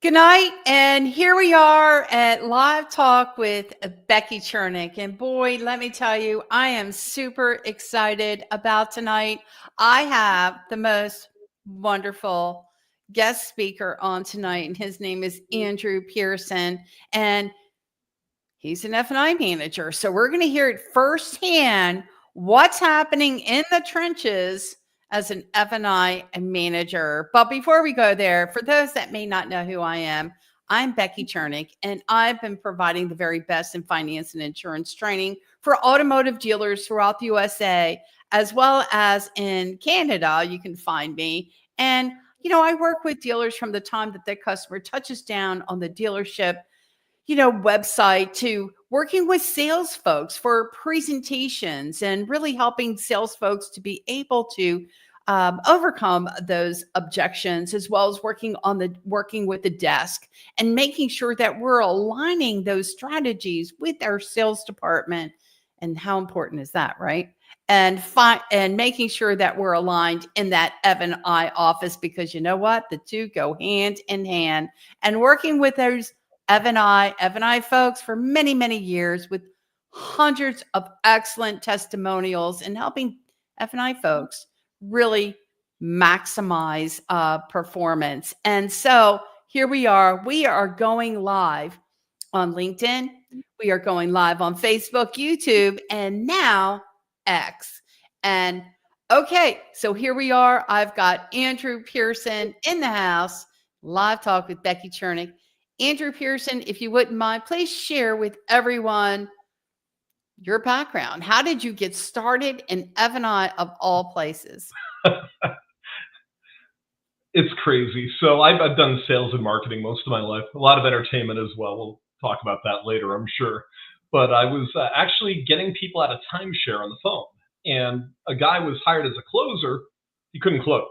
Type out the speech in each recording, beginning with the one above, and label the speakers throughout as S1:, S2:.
S1: Good night. And here we are at Live Talk with Becky Chernek. And boy, let me tell you, I am super excited about tonight. I have the most wonderful guest speaker on tonight, and his name is Andrew Pierson. And he's an F&I manager. So we're going to hear it firsthand what's happening in the trenches as an F&I manager. But before we go there, for those that may not know who I am, I'm Becky Chernek, and I've been providing the very best in finance and insurance training for automotive dealers throughout the USA, as well as in Canada. You can find me. And, I work with dealers from the time that their customer touches down on the dealership website to working with sales folks for presentations and really helping sales folks to be able to overcome those objections, as well as working with the desk and making sure that we're aligning those strategies with our sales department. And how important is that, right? And making sure that we're aligned in that F&I office, because you know what? The two go hand in hand. And working with those F&I folks for many, many years with hundreds of excellent testimonials and helping F&I folks really maximize performance. And so here we are. We are going live on LinkedIn. We are going live on Facebook, YouTube, and now X. And okay, so here we are. I've got Andrew Pierson in the house. Live Talk with Becky Chernek. Andrew Pierson, if you wouldn't mind, please share with everyone your background. How did you get started in F&I of all places?
S2: It's crazy. So I've done sales and marketing most of my life, a lot of entertainment as well. We'll talk about that later, I'm sure. But I was actually getting people out of timeshare on the phone. And a guy was hired as a closer. He couldn't close.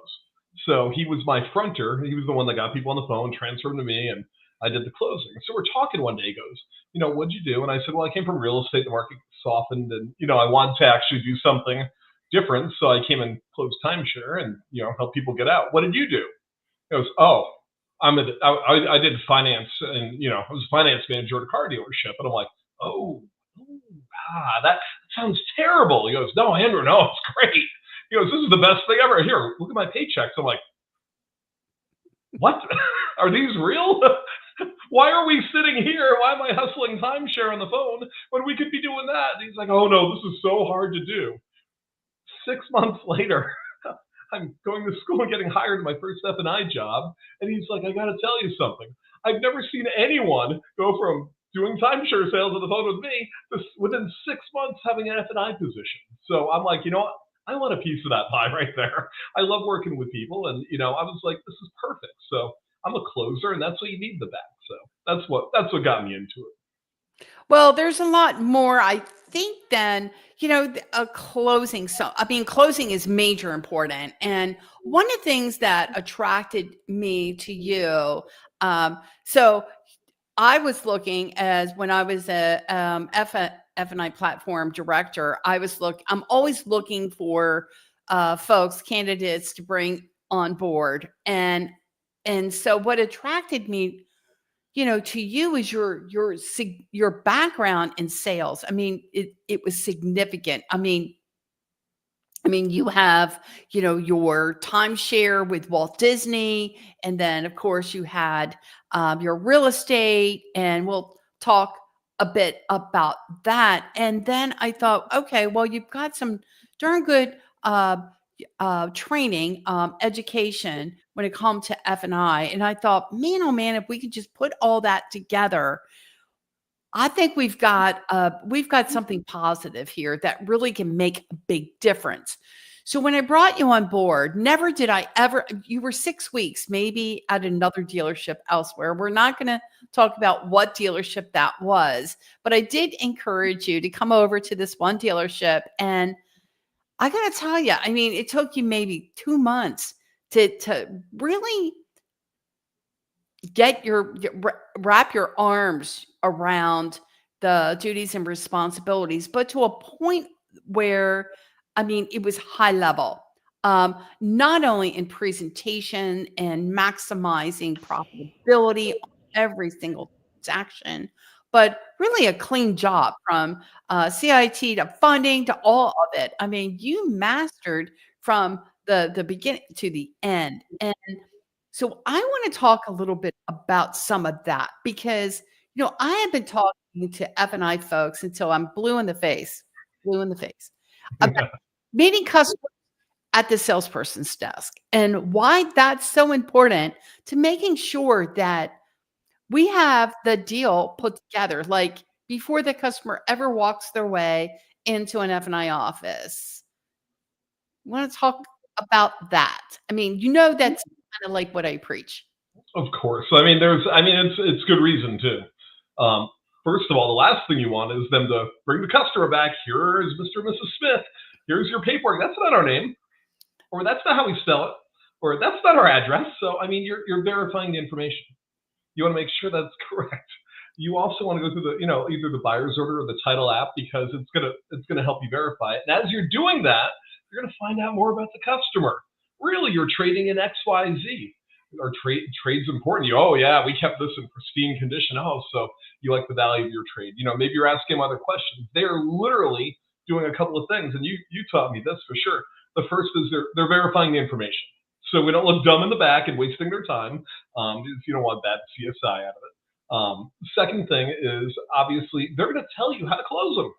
S2: So he was my fronter. He was the one that got people on the phone, transferred them to me, and I did the closing. So we're talking one day. He goes, what'd you do? And I said, well, I came from real estate. The market softened, and, I wanted to actually do something different. So I came and closed timeshare and, help people get out. What did you do? He goes, oh, I did finance, and, I was a finance manager at a car dealership. And I'm like, that sounds terrible. He goes, no, Andrew, no, it's great. He goes, this is the best thing ever. Here, look at my paychecks. I'm like, what? Are these real? Why are we sitting here? Why am I hustling timeshare on the phone when we could be doing that? And he's like, oh no, this is so hard to do. 6 months later, I'm going to school and getting hired in my first F&I job. And he's like, I got to tell you something. I've never seen anyone go from doing timeshare sales on the phone with me to within 6 months having an F&I position. So I'm like, what? I want a piece of that pie right there. I love working with people. And, I was like, this is perfect. So I'm a closer, and that's what you need in the back. So that's what got me into it.
S1: Well, there's a lot more, I think, than, a closing. So, closing is major important. And one of the things that attracted me to you, so I was looking as when I was a F&I platform director, I'm always looking for folks, candidates to bring on board. And so what attracted me, to you is your background in sales. It was significant. You have, your timeshare with Walt Disney, and then of course you had your real estate, and we'll talk a bit about that. And then I thought, okay, well, you've got some darn good training, education when it comes to F&I. And I thought, man, oh man, if we could just put all that together, I think we've got something positive here that really can make a big difference. So when I brought you on board, never did I ever, you were 6 weeks, maybe at another dealership elsewhere. We're not going to talk about what dealership that was, but I did encourage you to come over to this one dealership. And I got to tell you, it took you maybe 2 months to really wrap your arms around the duties and responsibilities, but to a point where, it was high level. not only in presentation and maximizing profitability on every single transaction, but really a clean job from CIT to funding to all of it. I mean, you mastered from the beginning to the end. And so I want to talk a little bit about some of that because, I have been talking to F&I folks until I'm blue in the face, about meeting customers at the salesperson's desk and why that's so important to making sure that we have the deal put together, like before the customer ever walks their way into an F&I office. I want to talk about that. I mean, that's kind of like what I preach.
S2: Of course. I mean, it's good reason too. First of all, the last thing you want is them to bring the customer back. Here is Mr. and Mrs. Smith. Here's your paperwork. That's not our name, or that's not how we spell it, or that's not our address. So, I mean, you're verifying the information. You want to make sure that's correct. You also want to go through the, either the buyer's order or the title app because it's gonna help you verify it. And as you're doing that, you're gonna find out more about the customer. Really, you're trading in X, Y, Z. Our trade's important. Oh yeah, we kept this in pristine condition. Oh, so you like the value of your trade. Maybe you're asking them other questions. They're literally doing a couple of things, and you taught me this for sure. The first is they're verifying the information, so we don't look dumb in the back and wasting their time. You don't want that CSI out of it. Second thing is obviously they're going to tell you how to close them.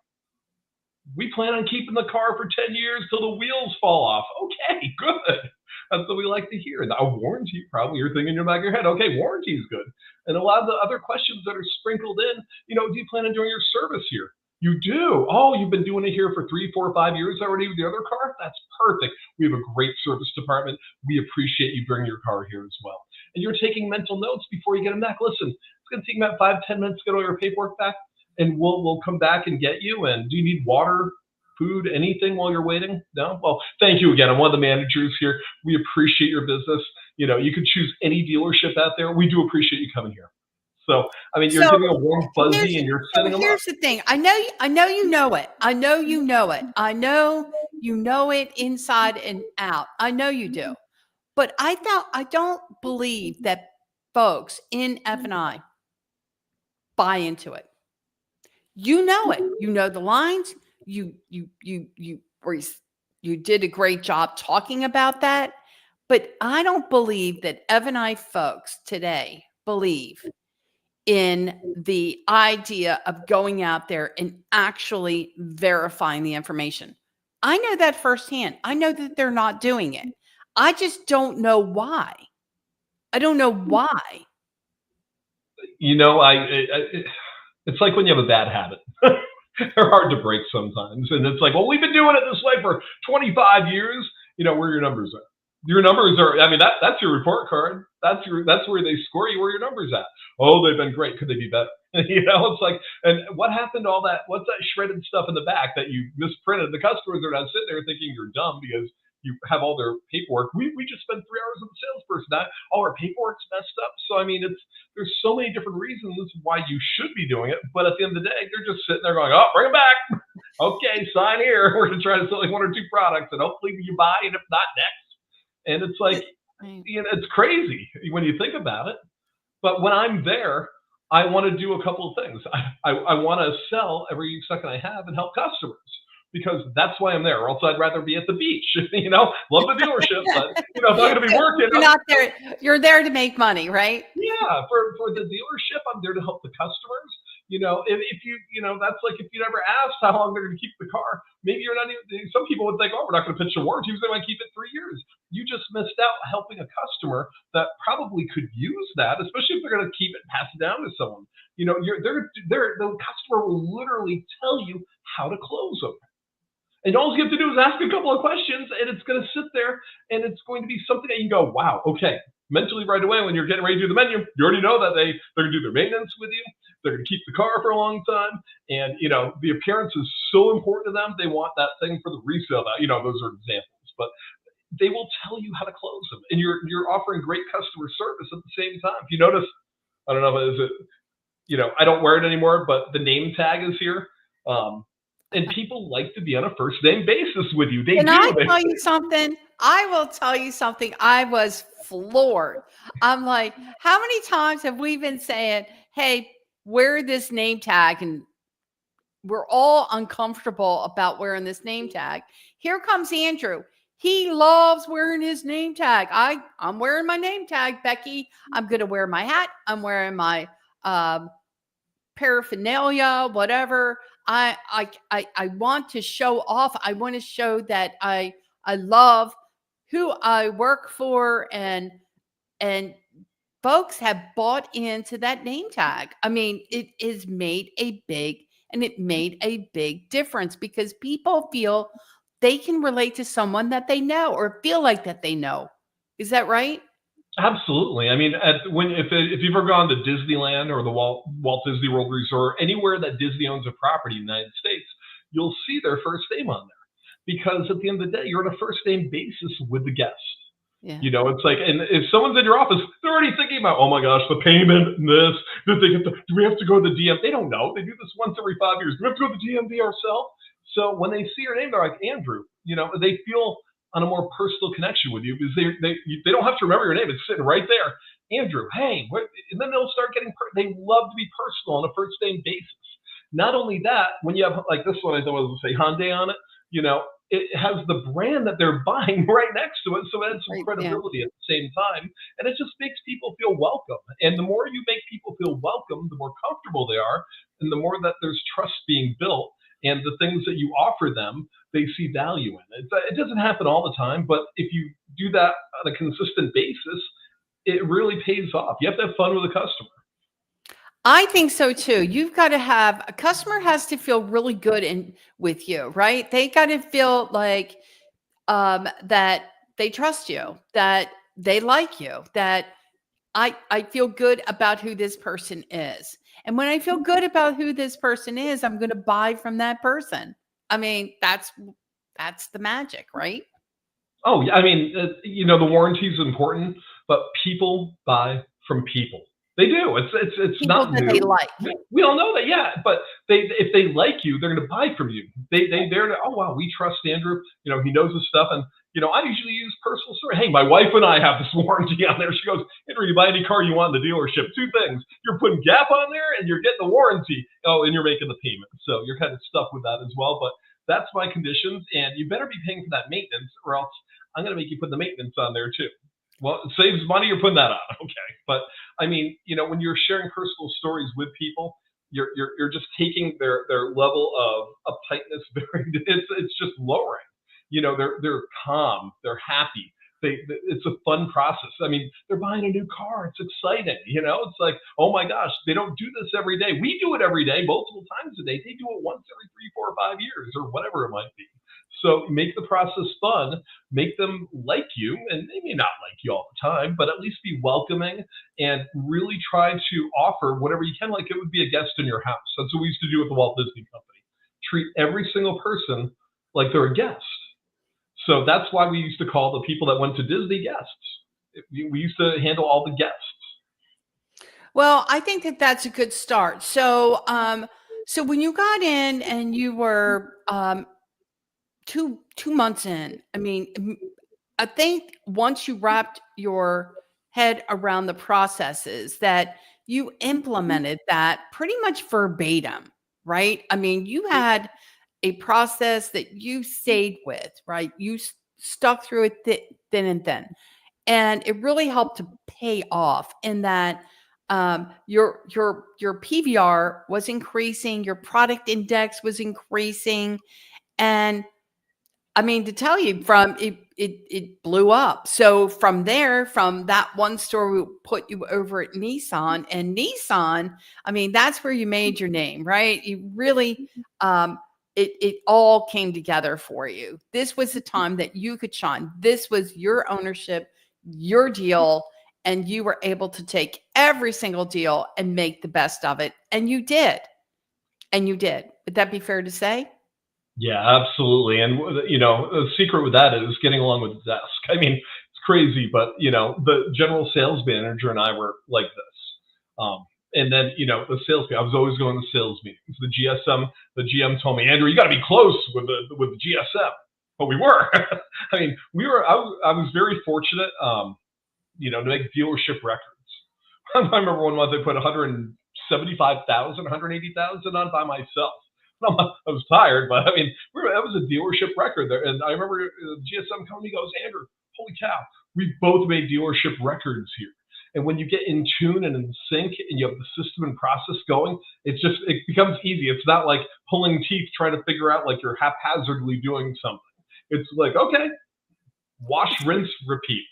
S2: We plan on keeping the car for 10 years till the wheels fall off. Okay, good. That's what we like to hear. A warranty, probably you're thinking in the back of your head, okay, warranty is good. And a lot of the other questions that are sprinkled in, do you plan on doing your service here? You do. Oh, you've been doing it here for 3, 4, 5 years already with the other car? That's perfect. We have a great service department. We appreciate you bringing your car here as well. And you're taking mental notes before you get them back. Listen, it's going to take about 5, 10 minutes to get all your paperwork back, and we'll come back and get you. And do you need water, food, anything while you're waiting? No? Well, thank you again. I'm one of the managers here. We appreciate your business. You could choose any dealership out there. We do appreciate you coming here. So, I mean, you're giving a warm fuzzy and you're setting them up.
S1: Here's the thing. I know you know it. I know you know it. I know you know it inside and out. I know you do. But I don't believe that folks in F&I buy into it. You know it. You know the lines. You did a great job talking about that. But I don't believe that F&I folks today believe in the idea of going out there and actually verifying the information. I know that firsthand. I know that they're not doing it. I just don't know why. I don't know why.
S2: It's like when you have a bad habit. They're hard to break sometimes. And it's like, well, we've been doing it this way for 25 years. Where your numbers are. Your numbers are, I mean, that's your report card. That's where they score you, where your numbers at. Oh, they've been great. Could they be better? It's like, and what happened to all that? What's that shredded stuff in the back that you misprinted? The customers are not sitting there thinking you're dumb because you have all their paperwork. We just spent 3 hours with the salesperson. All our paperwork's messed up. So, I mean, there's so many different reasons why you should be doing it. But at the end of the day, they're just sitting there going, oh, bring it back. Okay, sign here. We're going to try to sell you 1 or 2 products and hopefully you buy, and if not, next. And it's like, it's crazy when you think about it. But when I'm there, I want to do a couple of things. I want to sell every second I have and help customers because that's why I'm there. Or else I'd rather be at the beach. Love the delership, but if I'm going to be working,
S1: you're not there. You're there to make money, right?
S2: Yeah, for the dealership, I'm there to help the customers. If you, that's like if you never asked how long they're going to keep the car, maybe you're not even, some people would think, oh, we're not going to pitch a warranty because they might keep it 3 years. You just missed out helping a customer that probably could use that, especially if they're going to keep it, pass it down to someone. The customer will literally tell you how to close them. And all you have to do is ask a couple of questions, and it's going to sit there, and it's going to be something that you can go, wow, okay. Mentally right away when you're getting ready to do the menu, you already know that they're going to do their maintenance with you. They're going to keep the car for a long time. And, the appearance is so important to them. They want that thing for the resale value. Those are examples. But they will tell you how to close them. And you're offering great customer service at the same time. If you notice, I don't know, I don't wear it anymore, but the name tag is here. And people like to be on a first name basis with you.
S1: Can I tell you something? I will tell you something. I was floored. I'm like, how many times have we been saying, hey, wear this name tag? And we're all uncomfortable about wearing this name tag. Here comes Andrew. He loves wearing his name tag. I'm wearing my name tag, Becky. I'm going to wear my hat. I'm wearing my paraphernalia, whatever. I want to show off. I want to show that I love who I work for, and folks have bought into that name tag. I mean, it made a big difference because people feel they can relate to someone that they know or feel like that they know. Is that right?
S2: Absolutely. I mean, if you've ever gone to Disneyland or the Walt Disney World Resort, anywhere that Disney owns a property in the United States, you'll see their first name on there, because at the end of the day, you're on a first name basis with the guest.
S1: Yeah.
S2: You know, it's like, and if someone's in your office, they're already thinking about, oh my gosh, the payment and this. Do we have to go to the DM? They don't know. They do this once every 5 years. Do we have to go to the DMV ourselves? So when they see your name, they're like, Andrew. You know, they feel on a more personal connection with you because they don't have to remember your name. It's sitting right there. Andrew, hey, what? And then they'll start getting, they love to be personal on a first name basis. Not only that, when you have like this one, I don't want to say Hyundai on it, you know, it has the brand that they're buying right next to it. So it adds some credibility at the same time. And it just makes people feel welcome. And the more you make people feel welcome, the more comfortable they are. And the more that there's trust being built, and the things that you offer them, they see value in it. It doesn't happen all the time, but if you do that on a consistent basis, it really pays off. You have to have fun with a customer.
S1: I think so too. You've got to have a customer has to feel really good with you, right? They got to feel like that they trust you, that they like you, that I feel good about who this person is. And when I feel good about who this person is, I'm going to buy from that person. I mean, that's the magic, right?
S2: Oh, yeah. I mean, you know, the warranty is important, but people buy from people. They do. It's
S1: People
S2: not
S1: that
S2: new.
S1: they like.
S2: We all know that, yeah. But if they like you, they're going to buy from you. They're oh wow, we trust Andrew. You know, he knows his stuff. And you know, I usually use personal story. Hey, my wife and I have this warranty on there. She goes, Andrew, you buy any car you want in the dealership. Two things: you're putting Gap on there, and you're getting the warranty. Oh, and you're making the payment. So you're kind of stuck with that as well. But that's my conditions, and you better be paying for that maintenance, or else I'm going to make you put the maintenance on there too. Well, it saves money. You're putting that on, okay? But I mean, you know, when you're sharing personal stories with people, you're just taking their level of uptightness. It's just lowering. You know, they're calm, they're happy. It's a fun process. I mean, they're buying a new car. It's exciting. You know, it's like, oh my gosh, they don't do this every day. We do it every day, multiple times a day. They do it once every 3, 4, 5 years, or whatever it might be. So make the process fun, make them like you, and they may not like you all the time, but at least be welcoming and really try to offer whatever you can, like it would be a guest in your house. That's what we used to do with the Walt Disney Company. Treat every single person like they're a guest. So that's why we used to call the people that went to Disney guests. We used to handle all the guests.
S1: Well, I think that that's a good start. So, so when you got in and you were 2 months in, I mean, I think once you wrapped your head around the processes that you implemented that pretty much verbatim, right? I mean, you had a process that you stayed with, right? You stuck through it thin and thin. And it really helped to pay off in that your PVR was increasing, your product index was increasing, and I mean, to tell you, from it blew up. So from there, from that one store, we put you over at Nissan, and Nissan, I mean, that's where you made your name, right? You really, it all came together for you. This was the time that you could shine. This was your ownership, your deal, and you were able to take every single deal and make the best of it. And you did. And you did. Would that be fair to say?
S2: Yeah, absolutely. And, you know, the secret with that is getting along with the desk. I mean, it's crazy, but, you know, the general sales manager and I were like this. And then, you know, the sales, I was always going to sales meetings. The GM told me, Andrew, you got to be close with the GSM. but we were. I mean, I was very fortunate, to make dealership records. I remember one month they put 175,000, 180,000 on by myself. I was tired, but I mean, that was a dealership record there. And I remember the GSM company goes, Andrew, holy cow, we both made dealership records here. And when you get in tune and in sync and you have the system and process going, it becomes easy. It's not like pulling teeth trying to figure out like you're haphazardly doing something. It's like, okay, wash, rinse, repeat.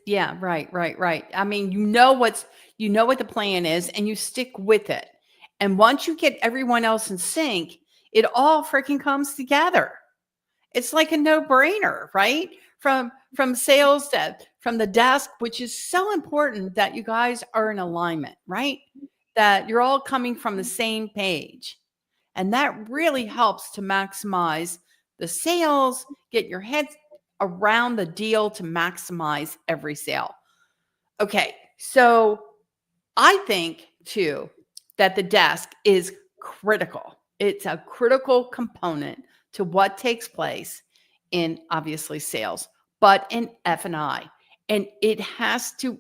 S1: Yeah, right. I mean, you know what the plan is and you stick with it. And once you get everyone else in sync, it all freaking comes together. It's like a no-brainer, right? From sales from the desk, which is so important that you guys are in alignment, right? That you're all coming from the same page. And that really helps to maximize the sales, get your head around the deal to maximize every sale. Okay, so I think too that the desk is critical. It's a critical component to what takes place in obviously sales, but in F&I. And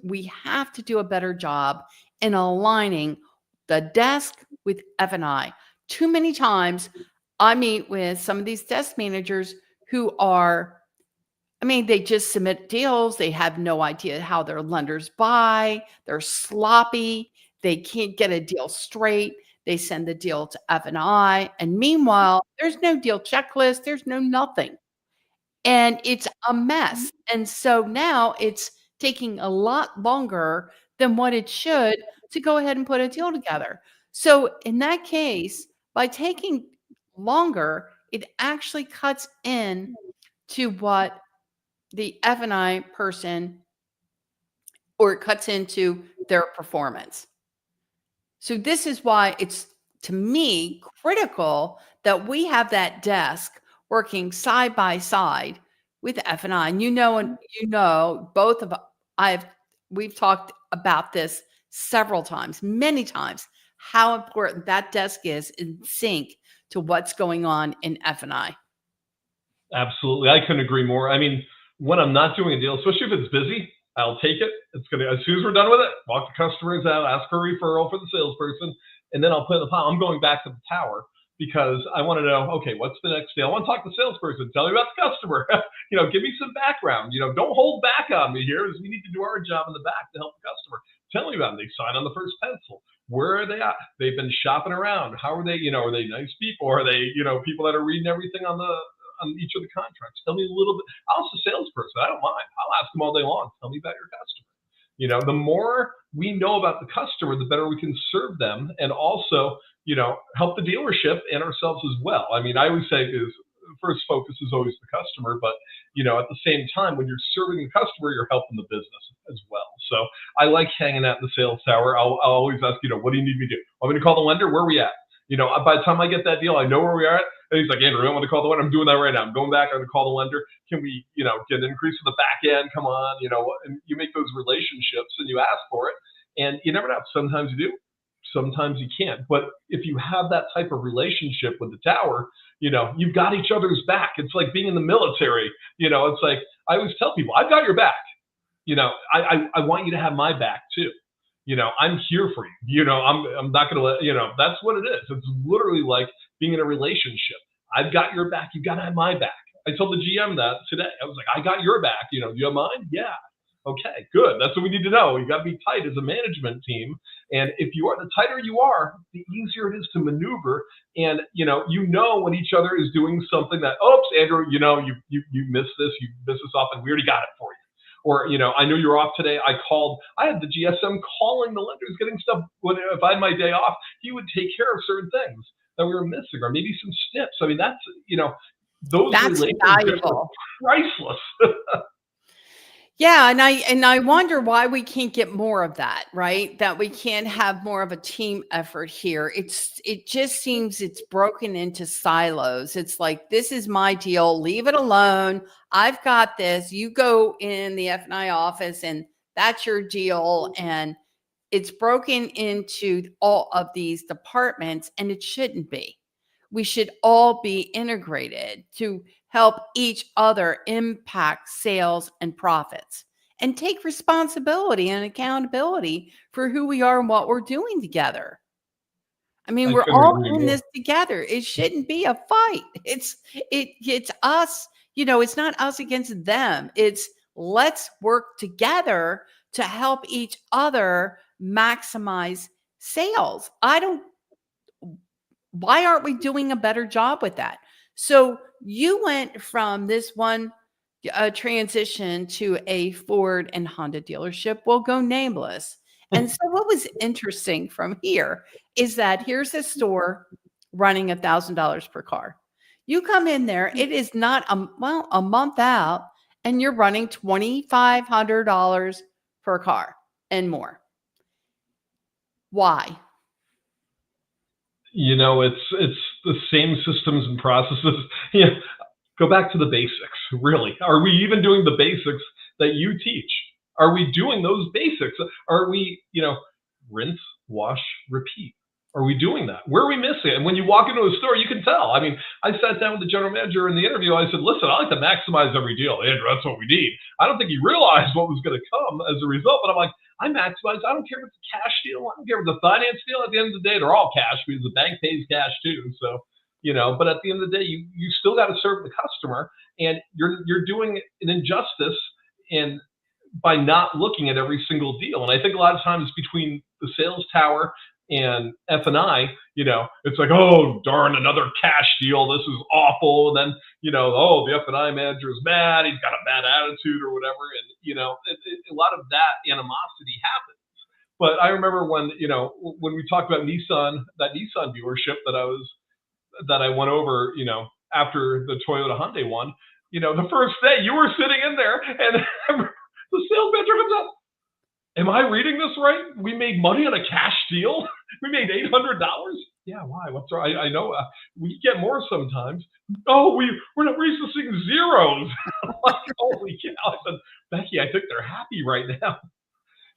S1: we have to do a better job in aligning the desk with F&I. Too many times I meet with some of these desk managers who they just submit deals. They have no idea how their lenders buy. They're sloppy. They can't get a deal straight. They send the deal to F&I. And meanwhile, there's no deal checklist. There's no nothing. And it's a mess. And so now it's taking a lot longer than what it should to go ahead and put a deal together. So in that case, by taking longer, it actually cuts in to what the F&I person, or it cuts into their performance. So this is why it's, to me, critical that we have that desk working side by side with F&I. And both of we've talked about this several times, many times, how important that desk is in sync to what's going on in F&I.
S2: Absolutely. I couldn't agree more. I mean, when I'm not doing a deal, especially if it's busy, I'll take it. It's going to, as soon as we're done with it, walk the customers out, ask for a referral for the salesperson, and then I'll put in the pile. I'm going back to the tower because I want to know, okay, what's the next deal? I want to talk to the salesperson, tell me about the customer, give me some background, don't hold back on me here, as we need to do our job in the back to help the customer. Tell me about them. They sign on the first pencil. Where are they at? They've been shopping around. How are they, are they nice people? Are they, people that are reading everything on each of the contracts? Tell me a little bit. I'll ask the salesperson. I don't mind. I'll ask them all day long. Tell me about your customer. The more we know about the customer, the better we can serve them, and also, help the dealership and ourselves as well. I mean, I always say first focus is always the customer, but at the same time, when you're serving the customer, you're helping the business as well. So I like hanging out in the sales tower. I'll always ask, what do you need me to do? Want me to call the lender? Where are we at? By the time I get that deal, I know where we are at. And he's like, Andrew, I want to call the lender. I'm doing that right now. I'm going back. I'm going to call the lender. Can we, get an increase in the back end? Come on, and you make those relationships and you ask for it. And you never know. Sometimes you do, sometimes you can't. But if you have that type of relationship with the tower, you've got each other's back. It's like being in the military. It's like, I always tell people, I've got your back. I want you to have my back too. I'm here for you. I'm not going to let, that's what it is. It's literally like being in a relationship. I've got your back. You got to have my back. I told the GM that today. I was like, I got your back. Do you have mine? Yeah. Okay, good. That's what we need to know. You got to be tight as a management team. And the tighter you are, the easier it is to maneuver. And, when each other is doing something that, oops, Andrew, you missed this, you missed this off, and we already got it for you. Or, I know you're off today. I had the GSM calling the lenders, getting stuff. If I had my day off, he would take care of certain things that we were missing, or maybe some snips. I mean, those relationships are priceless.
S1: Yeah, and I wonder why we can't get more of that, right? That we can't have more of a team effort here. It just seems it's broken into silos. It's like, this is my deal, leave it alone. I've got this. You go in the F&I office and that's your deal. And it's broken into all of these departments, and it shouldn't be. we should all be integrated to help each other impact sales and profits and take responsibility and accountability for who we are and what we're doing together. I mean,
S2: I
S1: we're
S2: couldn't
S1: all
S2: agree
S1: in
S2: more.
S1: this together. It shouldn't be a fight. It's us, it's not us against them. It's let's work together to help each other maximize sales. Why aren't we doing a better job with that? So you went from this one transition to a Ford and Honda dealership. We'll go nameless. And so what was interesting from here is that here's a store running $1,000 per car. You come in there, it is not a month out, and you're running $2,500 per car and more. Why?
S2: It's the same systems and processes. Yeah, go back to the basics. Really, are we even doing the basics that you teach? Are we doing those basics? Are we, rinse, wash, repeat? Are we doing that? Where are we missing it? And when you walk into a store, you can tell. I mean, I sat down with the general manager in the interview. I said, listen, I like to maximize every deal. Andrew, that's what we need. I don't think he realized what was going to come as a result. But I'm like, I maximize. I don't care if it's a cash deal. I don't care if it's a finance deal. At the end of the day, they're all cash because the bank pays cash too. So, but at the end of the day, you still got to serve the customer, and you're doing an injustice and by not looking at every single deal. And I think a lot of times between the sales tower and F&I, it's like, oh, darn, another cash deal. This is awful. And then, oh, the F&I manager is mad. He's got a bad attitude or whatever. And, a lot of that animosity happens. But I remember when we talked about Nissan, that Nissan dealership that I went over, after the Toyota Hyundai one, the first day you were sitting in there and the sales manager comes up. Am I reading this right? We made money on a cash deal. We made $800. Yeah, why? What's wrong? I know we get more sometimes. Oh, we're used to seeing zeros. Like, holy cow! I said, Becky, I think they're happy right now.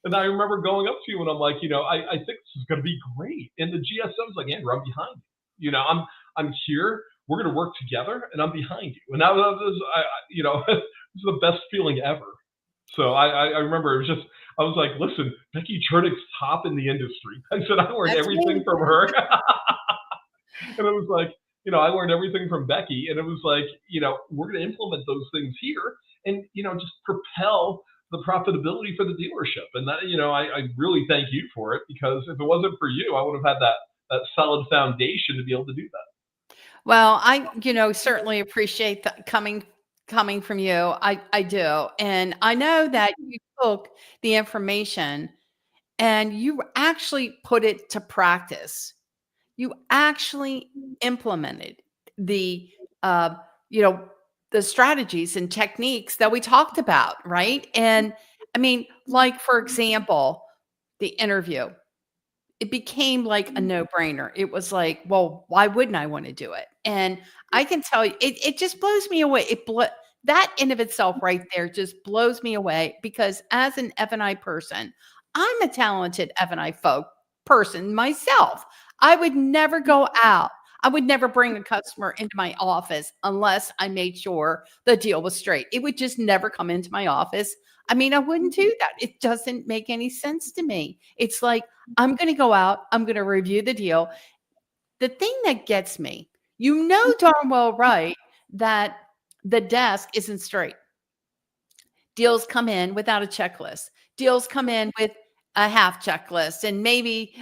S2: And I remember going up to you and I'm like, I think this is going to be great. And the GSM's like, Andrew, I'm behind you. I'm here. We're going to work together, and I'm behind you. And that was, it's the best feeling ever. So I remember I was like, listen, Becky Chernek's top in the industry. I said, I learned everything from her. And it was like, I learned everything from Becky. And it was like, we're going to implement those things here and, just propel the profitability for the dealership. And that, I really thank you for it, because if it wasn't for you, I would have had that solid foundation to be able to do that.
S1: Well, I, certainly appreciate coming from you. I do. And I know that you took the information and you actually put it to practice. You actually implemented the, the strategies and techniques that we talked about, right? And I mean, like, for example, the interview, it became like a no-brainer. It was like, well, why wouldn't I want to do it? And I can tell you, it just blows me away. That in of itself right there just blows me away, because as an F&I person, I'm a talented F&I person myself. I would never go out. I would never bring a customer into my office unless I made sure the deal was straight. It would just never come into my office. I mean, I wouldn't do that. It doesn't make any sense to me. It's like, I'm going to go out, I'm going to review the deal. The thing that gets me, darn well right, that the desk isn't straight. Deals come in without a checklist. Deals come in with a half checklist and maybe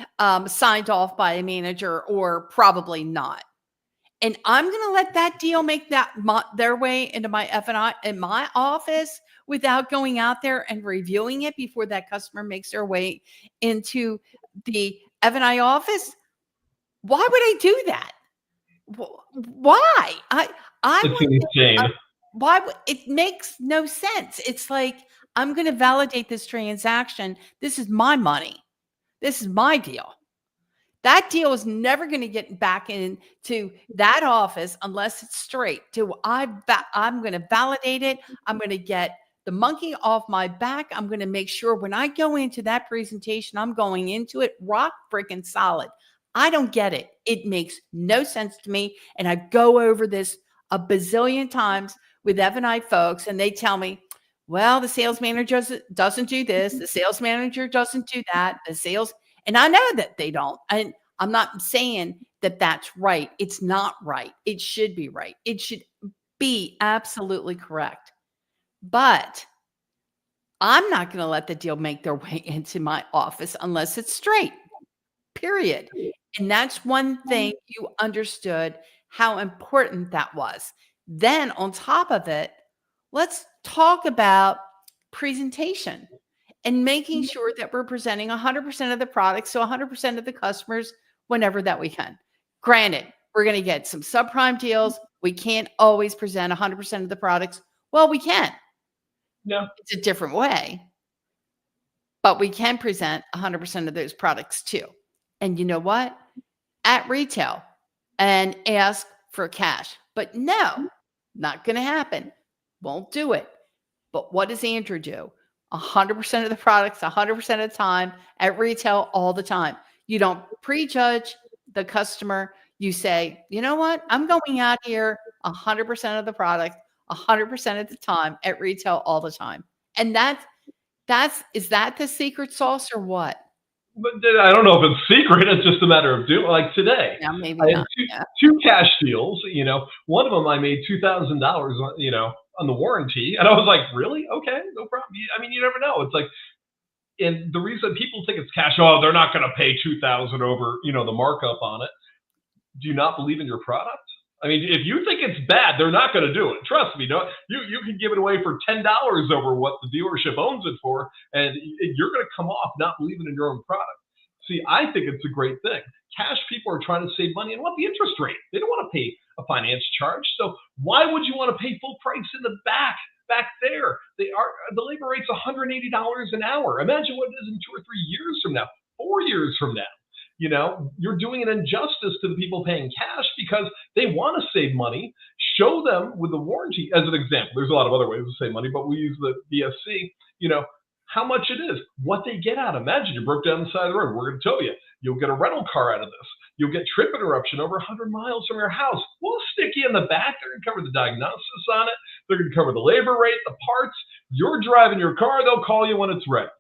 S1: signed off by a manager, or probably not. And I'm going to let that deal make their way into my F&I in my office without going out there and reviewing it before that customer makes their way into the F&I office. Why would I do that? Why?
S2: It's insane.
S1: Why? It makes no sense. It's like, I'm going to validate this transaction. This is my money. This is my deal. That deal is never going to get back into that office unless it's straight. I'm going to validate it. I'm going to get the monkey off my back. I'm going to make sure when I go into that presentation, I'm going into it rock freaking solid. I don't get it. It makes no sense to me. And I go over this a bazillion times with F&I folks, and they tell me, well, the sales manager doesn't do this. The sales manager doesn't do that. And I know that they don't. And I'm not saying that that's right. It's not right. It should be right. It should be absolutely correct. But I'm not going to let the deal make their way into my office unless it's straight, period. And that's one thing you understood how important that was. Then on top of it, let's talk about presentation and making sure that we're presenting 100% of the products to 100% of the customers whenever that we can. Granted, we're going to get some subprime deals. We can't always present 100% of the products. Well, we can.
S2: Yeah.
S1: It's a different way, but we can present 100% of those products too. And you know what? At retail and ask for cash. But no, not going to happen. Won't do it. But what does Andrew do? 100% of the products, 100% of the time at retail all the time. You don't prejudge the customer. You say, you know what? I'm going out here 100% of the product, 100% of the time at retail all the time. And is that the secret sauce or what?
S2: But I don't know if it's secret. It's just a matter of doing. Like today,
S1: Yeah, maybe
S2: I had
S1: not. Yeah.
S2: two cash deals. One of them I made $2,000. On the warranty, and I was like, really? Okay, no problem. I mean, you never know. It's like, and the reason people think it's cash, oh, they're not going to pay $2,000 over, the markup on it. Do you not believe in your product? I mean, if you think it's bad, they're not going to do it. Trust me. No, you can give it away for $10 over what the dealership owns it for, and you're going to come off not believing in your own product. See, I think it's a great thing. Cash people are trying to save money and want the interest rate. They don't want to pay a finance charge. So why would you want to pay full price in the back there? The labor rate's $180 an hour. Imagine what it is in 2 or 3 years from now, 4 years from now. You're doing an injustice to the people paying cash because they want to save money. Show them with the warranty as an example. There's a lot of other ways to save money, but we use the EST, how much it is, what they get out. Imagine you broke down the side of the road. We're going to tell you, you'll get a rental car out of this. You'll get trip interruption over 100 miles from your house. We'll stick you in the back. They're going to cover the diagnosis on it. They're going to cover the labor rate, the parts. You're driving your car. They'll call you when it's ready.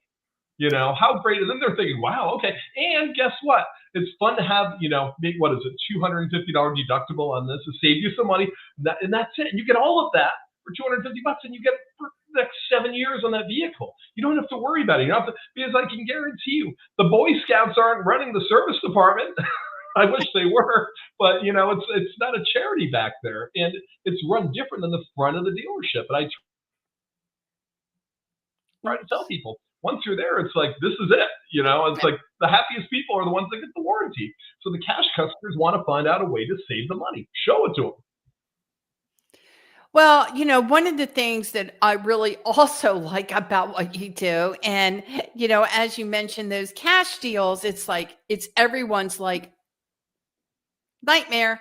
S2: How great. And then they're thinking, wow, okay. And guess what? It's fun to have, maybe what is it, $250 deductible on this to save you some money. And that's it. And you get all of that for $250 and you get it for the next 7 years on that vehicle. You don't have to worry about it. You don't have to, because I can guarantee you, the Boy Scouts aren't running the service department. I wish they were, but it's not a charity back there, and it's run different than the front of the dealership. And I try to tell people, once you're there, it's like, this is it. It's like the happiest people are the ones that get the warranty. So the cash customers want to find out a way to save the money. Show it to them.
S1: Well, one of the things that I really also like about what you do, and, as you mentioned, those cash deals, it's everyone's like nightmare.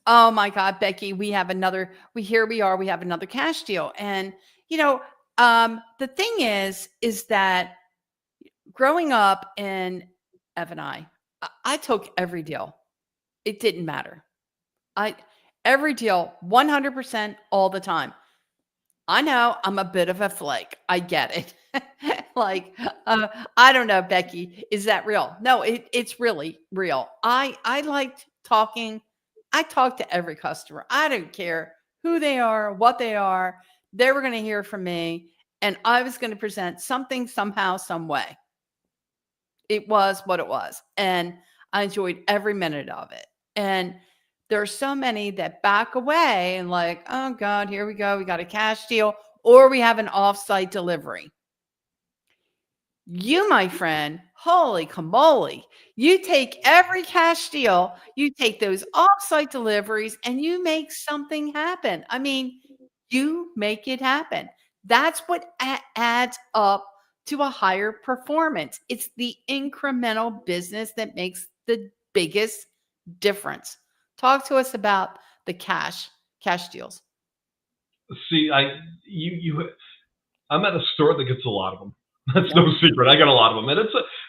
S1: Oh my God, Becky, we have another cash deal. And, the thing is that growing up in F&I, I took every deal. It didn't matter. Every deal, 100% all the time. I know I'm a bit of a flake. I get it. I don't know, Becky, is that real? No, it's really real. I liked talking. I talk to every customer. I don't care who they are, what they are. They were going to hear from me, and I was going to present something, somehow, some way. It was what it was. And I enjoyed every minute of it. And there are so many that back away and like, oh God, here we go. We got a cash deal, or we have an offsite delivery. You, my friend, holy camole, you take every cash deal, you take those offsite deliveries, and you make something happen. I mean, you make it happen. That's what adds up to a higher performance. It's the incremental business that makes the biggest difference. Talk to us about the cash deals.
S2: See, I'm at a store that gets a lot of them. That's no secret. I got a lot of them, and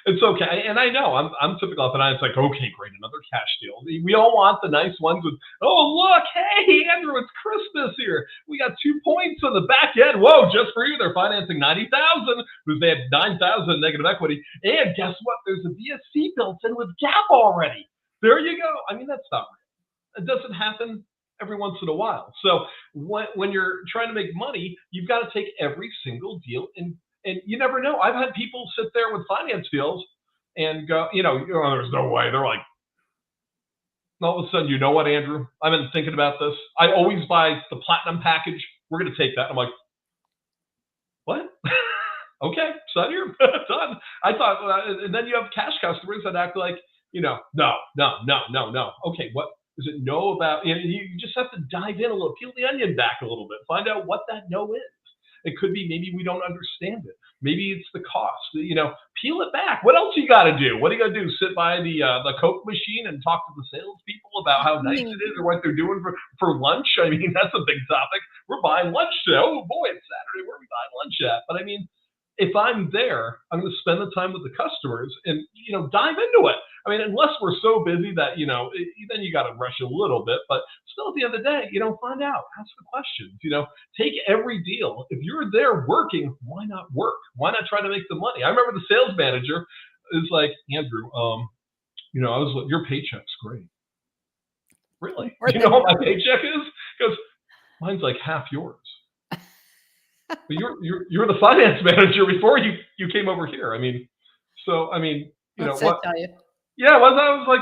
S2: It's okay. And I know I'm typical F&I. It's like, okay, great, another cash deal. We all want the nice ones with, oh, look, hey, Andrew, it's Christmas here. We got 2 points on the back end. Whoa, just for you, they're financing 90,000 because they had 9,000 negative equity. And guess what? There's a VSC built in with GAAP already. There you go. I mean, that's not real. It doesn't happen every once in a while. So when you're trying to make money, you've got to take every single deal and you never know. I've had people sit there with finance deals and go, there's no way. They're like, all of a sudden, you know what, Andrew? I've been thinking about this. I always buy the platinum package. We're going to take that. I'm like, what? Okay, son, you're done. I thought, and then you have cash customers that act like, no. Okay, what does it know about? And you just have to dive in a little, peel the onion back a little bit, find out what that no is. It could be maybe we don't understand it. Maybe it's the cost. Peel it back. What else you got to do? What are you going to do? Sit by the Coke machine and talk to the salespeople about how nice it is or what they're doing for lunch? I mean, that's a big topic. We're buying lunch today. Oh boy, it's Saturday. Where are we buying lunch at? But I mean, if I'm there, I'm going to spend the time with the customers and dive into it. I mean, unless we're so busy that then you got to rush a little bit. But still, at the end of the day, find out, ask the questions. Take every deal. If you're there working, why not work? Why not try to make the money? I remember the sales manager is like, Andrew, I was like, your paycheck's great. Really? You know what my paycheck is? Because mine's like half yours. But you're the finance manager before you came over here. I mean, what?
S1: Tell you?
S2: Yeah, well, I was like,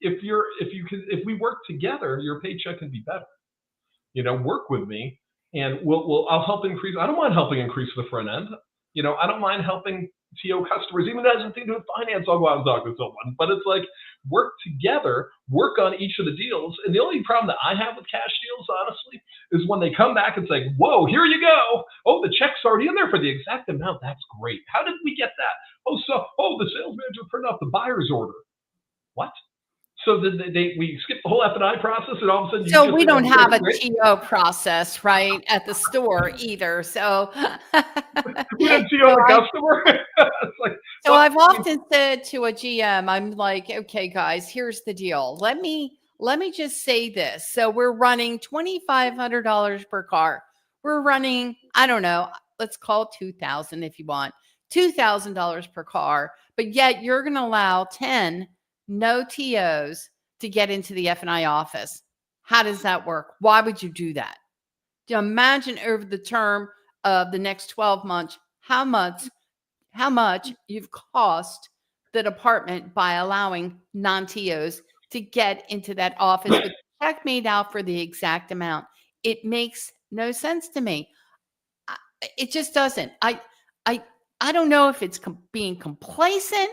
S2: if we work together, your paycheck can be better. Work with me, and I'll help increase. I don't mind helping increase the front end. I don't mind helping TO customers, even if it has nothing to do with finance. I'll go out and talk to someone. But it's like work together, work on each of the deals. And the only problem that I have with cash deals, honestly, is when they come back and say, whoa, here you go. Oh, the check's already in there for the exact amount. That's great. How did we get that? The sales manager printed off the buyer's order. What? So we skip the whole F&I process, and all of a sudden,
S1: so we don't have a TO process, right, at the store either. So
S2: we don't TO the customer.
S1: So I've often said to a GM, I'm like, okay, guys, here's the deal. Let me just say this. So we're running $2,500 per car. We're running, I don't know, let's call it $2,000 if you want, $2,000 per car, but yet you're going to allow 10 no TOs to get into the F&I office. How does that work? Why would you do that? Imagine over the term of the next 12 months, how much you've cost the department by allowing non-TOs to get into that office with a check made out for the exact amount. It makes no sense to me. It just doesn't. I don't know if it's being complacent.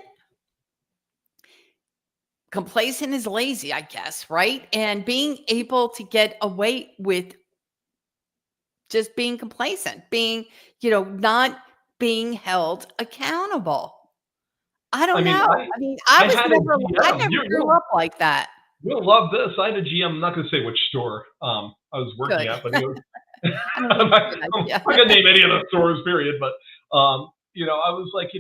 S1: Complacent is lazy, I guess, right? And being able to get away with just being complacent, being, not being held accountable. I don't know. I never grew up like that.
S2: You'll love this. I had a GM. I'm not going to say which store I was working at, but he was, I'm not going to name any of the stores, period. But I was like, he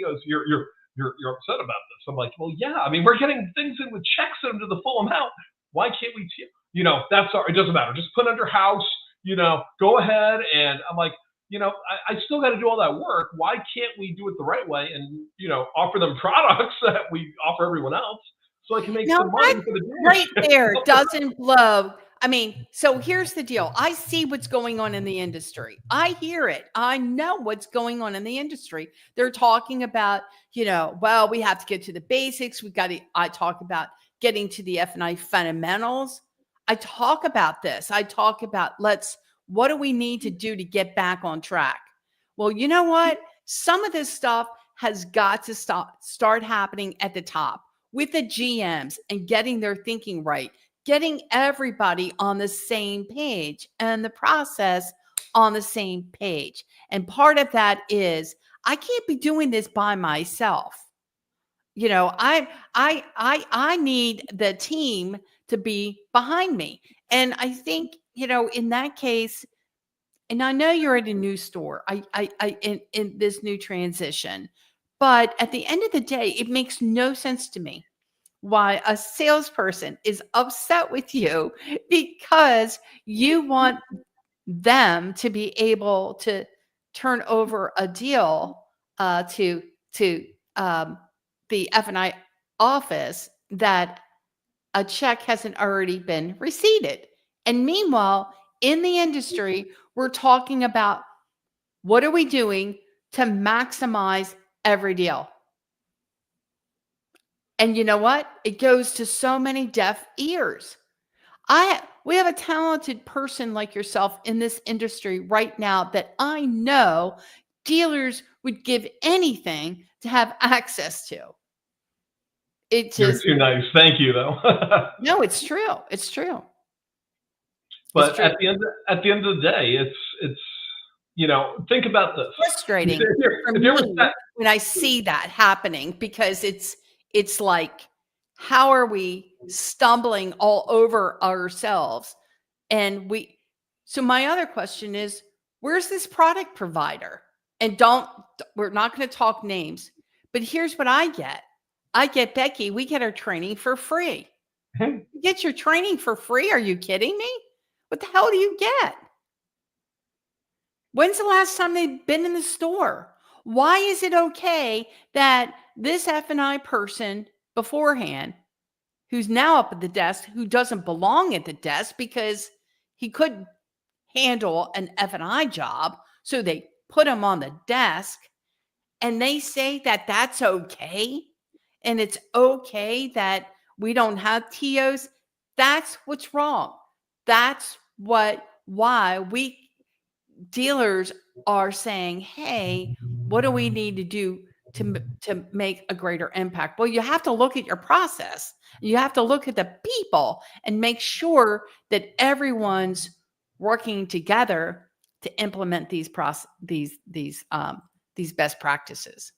S2: goes, you're upset about this. I'm like, well, yeah. I mean, we're getting things in with checks into the full amount. Why can't we? That's all. It doesn't matter. Just put under house. Go ahead. And I'm like, I still got to do all that work. Why can't we do it the right way and offer them products that we offer everyone else so I can make some money for the deal?
S1: Right there doesn't blow. I mean, so here's the deal. I see what's going on in the industry. I hear it. I know what's going on in the industry. They're talking about, well, we have to get to the basics. I talk about getting to the F&I fundamentals. I talk about this. I talk about what do we need to do to get back on track? Well, you know what? Some of this stuff has got to start happening at the top with the GMs and getting their thinking right. Getting everybody on the same page and the process on the same page. And part of that is I can't be doing this by myself. I need the team to be behind me. And I think, in that case, and I know you're at a new store, in this new transition, but at the end of the day, it makes no sense to me why a salesperson is upset with you because you want them to be able to turn over a deal to the F&I office that a check hasn't already been receipted. And meanwhile, in the industry, we're talking about what are we doing to maximize every deal. And you know what? It goes to so many deaf ears. We have a talented person like yourself in this industry right now that I know dealers would give anything to have access to. It
S2: You're
S1: just,
S2: too nice. Thank you, though.
S1: no, it's true. It's true. It's
S2: But
S1: true.
S2: at the end of the day, it's think about this.
S1: Frustrating for
S2: If you ever
S1: me when I see that happening because it's like, how are we stumbling all over ourselves? And so my other question is, where's this product provider? And we're not going to talk names, but here's what I get. I get Becky, we get our training for free. You get your training for free? Are you kidding me? What the hell do you get? When's the last time they've been in the store? Why is it okay that this F&I person beforehand, who's now up at the desk, who doesn't belong at the desk because he couldn't handle an F&I job, so they put him on the desk, and they say that that's okay, and it's okay that we don't have TOs? That's what's wrong. That's why we dealers are saying, hey, what do we need to do to make a greater impact? Well, you have to look at your process. You have to look at the people and make sure that everyone's working together to implement these best practices.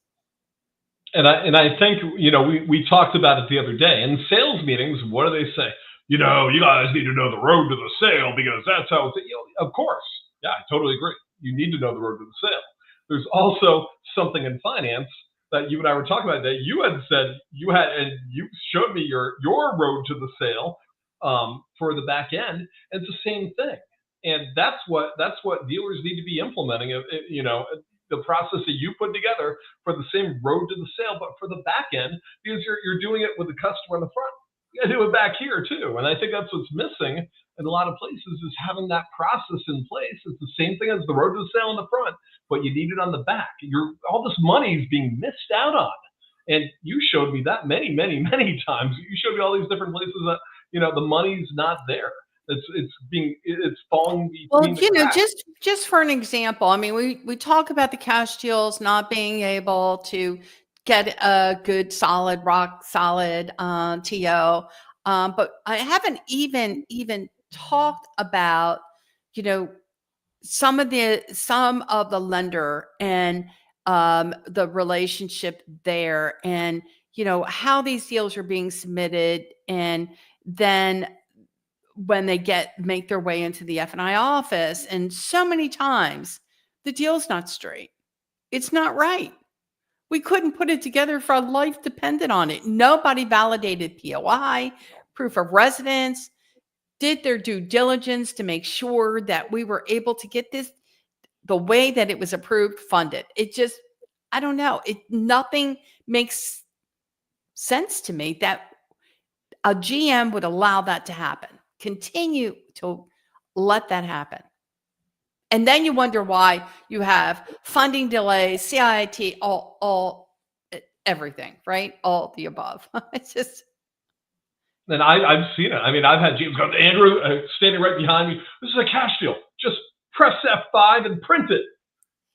S2: And I think we talked about it the other day in sales meetings. What do they say? You guys need to know the road to the sale because that's how it's. Of course, yeah, I totally agree. You need to know the road to the sale. There's also something in finance that you and I were talking about that you had said and you showed me your road to the sale for the back end. And it's the same thing, and that's what dealers need to be implementing. The process that you put together for the same road to the sale, but for the back end, because you're doing it with the customer in the front. You got to do it back here too. And I think that's what's missing in a lot of places is having that process in place. It's the same thing as the road to the sale in the front, but you need it on the back. All this money is being missed out on. And you showed me that many, many, many times. You showed me all these different places that, the money's not there. It's falling between the cracks.
S1: Just for an example, I mean, we talk about the cash deals not being able to get a good, rock solid TO, but I haven't even talked about, some of the lender and the relationship there, and how these deals are being submitted, and then when they make their way into the F&I office, and so many times the deal's not straight. It's not right. We couldn't put it together if our life depended on it. Nobody validated POI, proof of residence, did their due diligence to make sure that we were able to get this the way that it was approved, funded. It just, I don't know. Nothing makes sense to me that a GM would allow that to happen. Continue to let that happen. And then you wonder why you have funding delays, CIT, all everything, right? All the above. It's just.
S2: And I've seen it. I mean, I've had GMs go, Andrew, standing right behind me. This is a cash deal. Just press F5 and print it.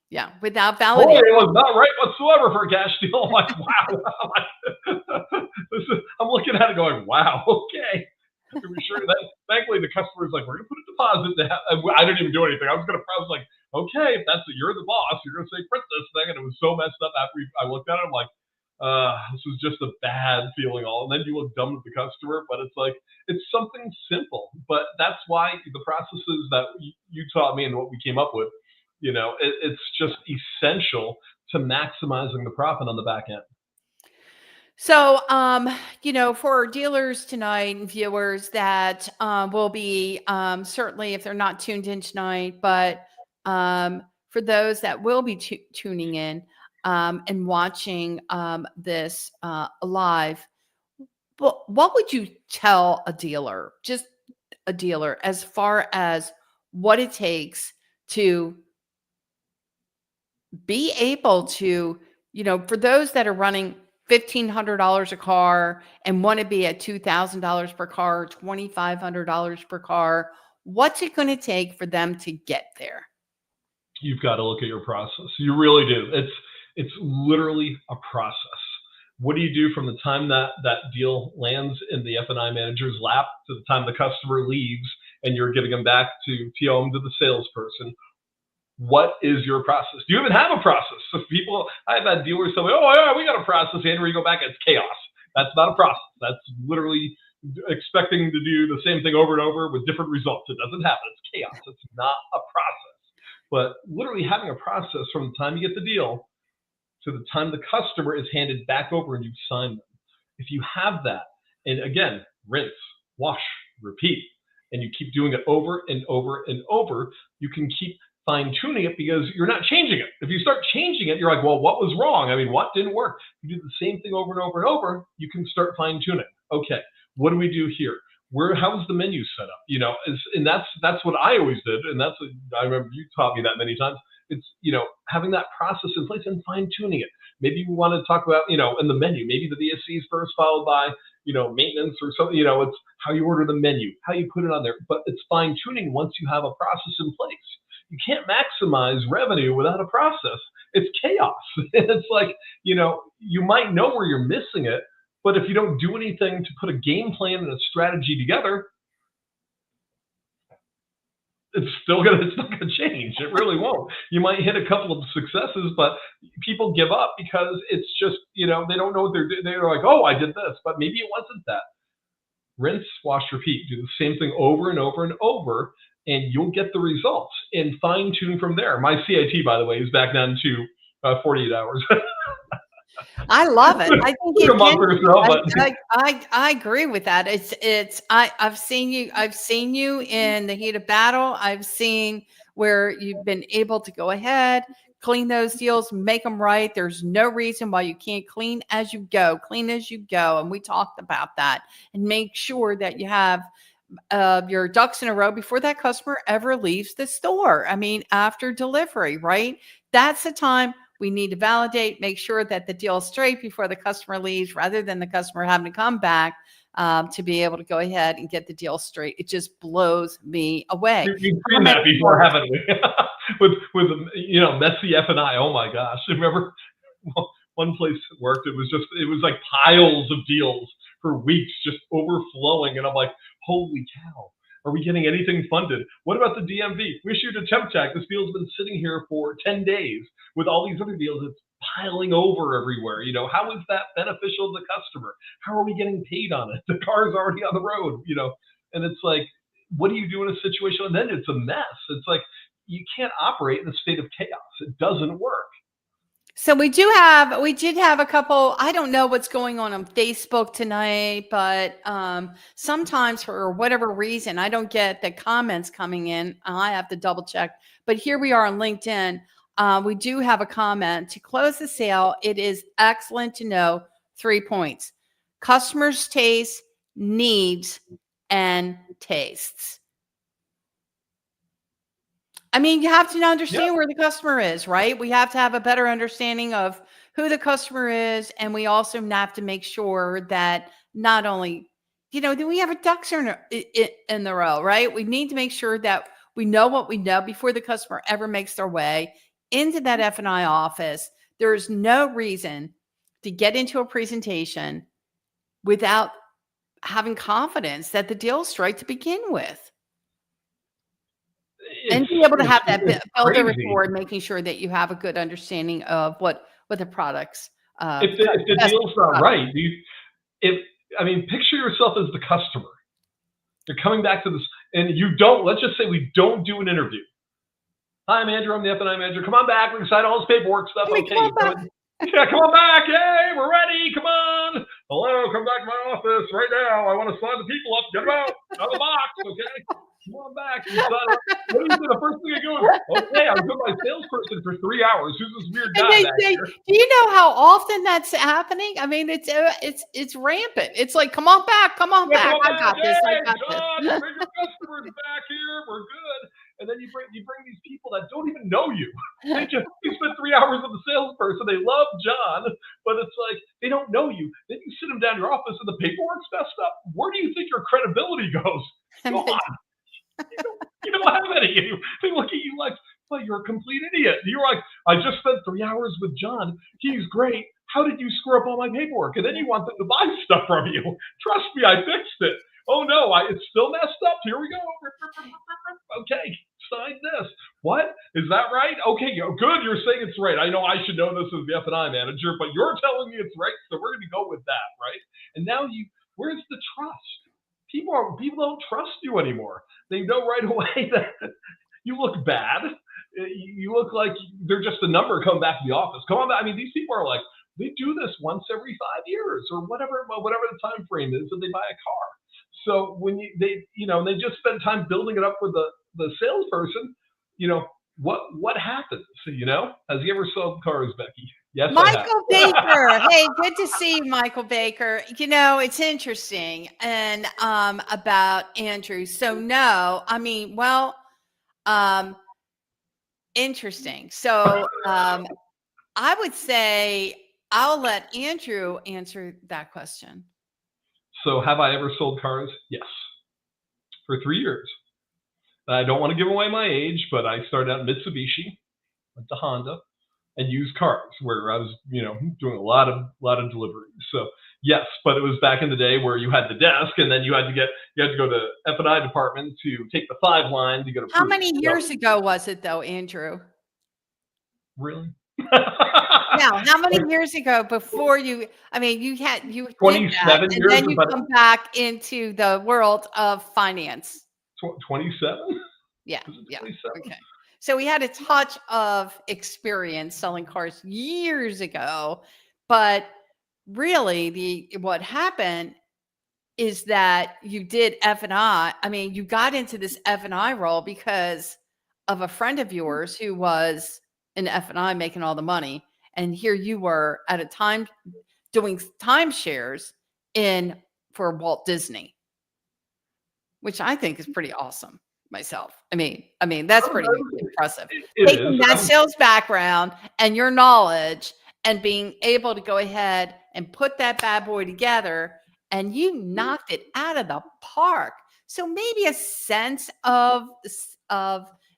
S1: Yeah, without validating.
S2: Boy, it was not right whatsoever for a cash deal. I'm like, wow. I'm looking at it going, wow, okay. Sure that, thankfully, the customer's like, we're going to put a deposit down. I didn't even do anything. I was going to press like, okay, if you're the boss, you're going to say print this thing. And it was so messed up after I looked at it. I'm like, this was just a bad feeling all. And then you look dumb to the customer, but it's like, it's something simple. But that's why the processes that you taught me and what we came up with, it's just essential to maximizing the profit on the back end.
S1: So, for dealers tonight and viewers that will be certainly if they're not tuned in tonight, but for those that will be tuning in and watching this live, what would you tell a dealer, just a dealer, as far as what it takes to be able to, for those that are running $1,500 a car and want to be at $2,000 per car, $2,500 per car, what's it going to take for them to get there?
S2: You've got to look at your process. You really do. It's literally a process. What do you do from the time that deal lands in the F&I manager's lap to the time the customer leaves and you're giving them back to PO them to the salesperson? What is your process? Do you even have a process? So I've had dealers tell me, oh yeah, we got a process. And where you go back, it's chaos. That's not a process. That's literally expecting to do the same thing over and over with different results. It doesn't happen. It's chaos. It's not a process. But literally having a process from the time you get the deal to the time the customer is handed back over and you sign them. If you have that, and again, rinse, wash, repeat, and you keep doing it over and over and over, you can keep fine-tuning it because you're not changing it. If you start changing it, you're like, well, what was wrong? I mean, what didn't work? You do the same thing over and over and over, you can start fine-tuning. Okay, what do we do here? How is the menu set up? And that's what I always did, and that's what I remember you taught me that many times. It's having that process in place and fine-tuning it. Maybe we want to talk about in the menu, maybe the VSC is first, followed by maintenance or something. It's how you order the menu, how you put it on there, but it's fine-tuning once you have a process in place. You can't maximize revenue without a process. It's chaos. It's like, you might know where you're missing it, but if you don't do anything to put a game plan and a strategy together, it's not going to change. It really won't. You might hit a couple of successes, but people give up because it's just, they don't know what they're doing. They're like, oh, I did this, but maybe it wasn't that. Rinse, wash, repeat. Do the same thing over and over and over, and you'll get the results and fine tune from there. My CIT, by the way, is back down to 48 hours.
S1: I love it. I think
S2: it can.
S1: I agree with that. I've seen you in the heat of battle. I've seen where you've been able to go ahead, clean those deals, make them right. There's no reason why you can't clean as you go. And we talked about that, and make sure that you have your ducks in a row before that customer ever leaves the store. I mean, after delivery, right? That's the time we need to validate, make sure that the deal is straight before the customer leaves, rather than the customer having to come back to be able to go ahead and get the deal straight. It just blows me away.
S2: You've seen that before, haven't we? with messy F&I. Oh my gosh! Remember one place it worked? It was like piles of deals for weeks, just overflowing, and I'm like, holy cow. Are we getting anything funded? What about the DMV? We issued a temp tag. This deal's been sitting here for 10 days with all these other deals. It's piling over everywhere. How is that beneficial to the customer? How are we getting paid on it? The car's already on the road, and it's like, what do you do in a situation? And then it's a mess. It's like, you can't operate in a state of chaos. It doesn't work.
S1: So we did have a couple, I don't know what's going on Facebook tonight, but sometimes for whatever reason, I don't get the comments coming in. I have to double check, but here we are on LinkedIn. We do have a comment: to close the sale, it is excellent to know 3 points: customers' taste, needs, and tastes. I mean, you have to understand where the customer is, right? We have to have a better understanding of who the customer is. And we also have to make sure that not only, that we have a ducks in the row, right? We need to make sure that we know what we know before the customer ever makes their way into that F&I office. There is no reason to get into a presentation without having confidence that the deal is straight to begin with. And be able to have that build a rapport, making sure that you have a good understanding of what the products
S2: if the deal's not right, picture yourself as the customer. You're coming back to this, and let's just say we don't do an interview. Hi, I'm Andrew. I'm the F&I Manager. Come on back. We can sign all this paperwork stuff. Okay. Come on back. Hey, we're ready. Come on. Hello, come back to my office right now. I want to sign the people up. Get them out of the box, okay? Come on back. You sign up. What do you do? The first thing I go is, okay, I was with my salesperson for 3 hours. Who's this weird guy back here?
S1: Do you know how often that's happening? I mean, it's rampant. It's like, come on back. Come on back. I got this.
S2: John, bring your customers back here. We're good. And then you bring these people that don't even know you. They spent 3 hours with the salesperson. They love John, but it's like they don't know you. Then you sit them down in your office and the paperwork's messed up. Where do you think your credibility goes? Go on. You don't have any. They look at you like, well, you're a complete idiot. You're like, I just spent 3 hours with John. He's great. How did you screw up all my paperwork? And then you want them to buy stuff from you. Trust me, I fixed it. Oh no, it's still messed up. Here we go. Okay, sign this. What? Is that right? Okay, good. You're saying it's right. I know I should know this as the F&I Manager, but you're telling me it's right, so we're going to go with that, right? And now where's the trust? People don't trust you anymore. They know right away that you look bad. You look like they're just a number coming back to the office. Come on back. I mean, these people are like, they do this once every 5 years or whatever the time frame is that they buy a car. So when they just spend time building it up with the salesperson, what happens? Has he ever sold cars, Becky? Yes,
S1: Michael Baker. Hey, good to see you, Michael Baker. It's interesting and about Andrew. So no, I mean, well, interesting. So I would say I'll let Andrew answer that question.
S2: So have I ever sold cars? Yes, for 3 years. I don't want to give away my age, but I started out in Mitsubishi, went to Honda, and used cars where I was, doing a lot of deliveries. So yes, but it was back in the day where you had the desk, and then you had to go to F&I department to take the 5 line to get approved.
S1: How many years ago was it though, Andrew?
S2: Really?
S1: Now, how many years ago before you
S2: 27
S1: years, and then you
S2: but
S1: come back into the world of finance.
S2: 27?
S1: Yeah.
S2: 27?
S1: Okay. So we had a touch of experience selling cars years ago, but really what happened is that you did F&I. I mean, you got into this F&I role because of a friend of yours who was in F&I making all the money. And here you were at a time doing timeshares for Walt Disney, which I think is pretty awesome myself. I mean, that's pretty impressive. Taking that sales background and your knowledge and being able to go ahead and put that bad boy together, and you knocked it out of the park. So maybe a sense of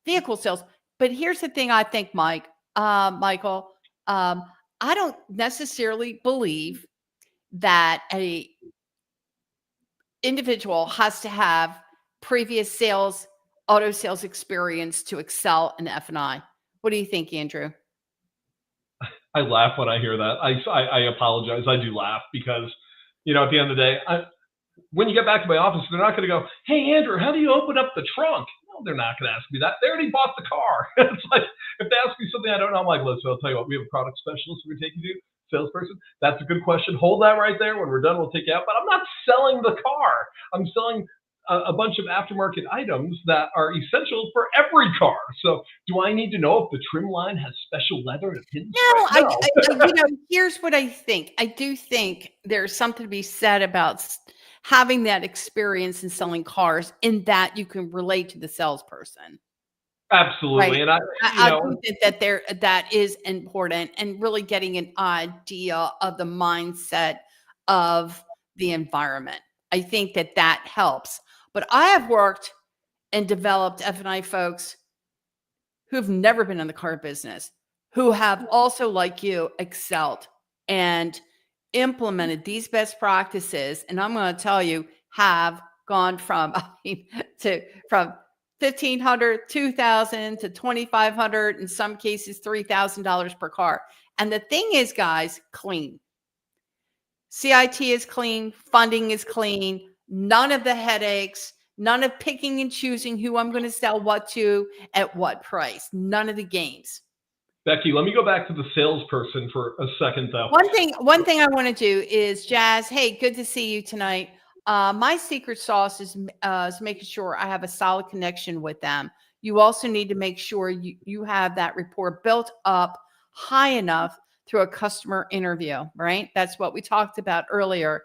S1: vehicle sales. But here's the thing I think, Michael, I don't necessarily believe that a individual has to have previous auto sales experience to excel in F&I. What do you think, Andrew?
S2: I laugh when I hear that. I apologize. I do laugh because, at the end of the day, when you get back to my office, they're not going to go, hey, Andrew, how do you open up the trunk? No, they're not going to ask me that. They already bought the car. It's like, if they ask me something I don't know, I'm like, listen, I'll tell you what, we have a product specialist we're taking you to, salesperson. That's a good question. Hold that right there. When we're done, we'll take you out. But I'm not selling the car. I'm selling a bunch of aftermarket items that are essential for every car. So do I need to know if the trim line has special leather and pins?
S1: No, here's what I think. I do think there's something to be said about having that experience in selling cars, in that you can relate to the salesperson.
S2: Absolutely.
S1: Right. And I do think that is important, and really getting an idea of the mindset of the environment. I think that helps. But I have worked and developed F&I folks who've never been in the car business, who have also, like you, excelled and implemented these best practices. And I'm going to tell you, have gone from $1,500, $2,000 to $2,500, in some cases $3,000 per car. And the thing is, guys, clean. CIT is clean. Funding is clean. None of the headaches. None of picking and choosing who I'm going to sell what to at what price. None of the games.
S2: Becky, let me go back to the salesperson for a second, though.
S1: One thing I want to do is, Jazz, hey, good to see you tonight. My secret sauce is making sure I have a solid connection with them. You also need to make sure you have that rapport built up high enough through a customer interview, right? That's what we talked about earlier,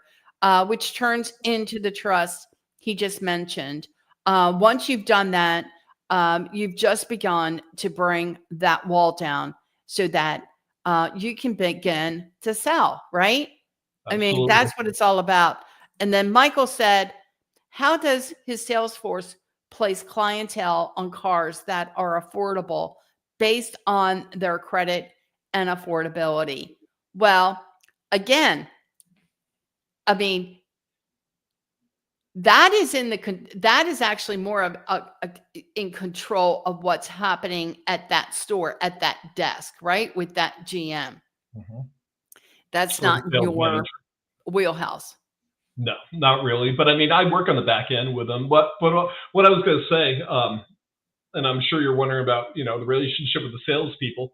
S1: which turns into the trust he just mentioned. Once you've done that, you've just begun to bring that wall down so that you can begin to sell, right?
S2: Absolutely.
S1: I mean, that's what it's all about. And then Michael said, how does his sales force place clientele on cars that are affordable based on their credit and affordability? Well, again, I mean, that is actually more of in control of what's happening at that store, at that desk, right? With that GM.
S2: Mm-hmm.
S1: That's not your wheelhouse.
S2: No, not really. But I mean, I work on the back end with them. But what I was going to say, and I'm sure you're wondering about, the relationship with the salespeople.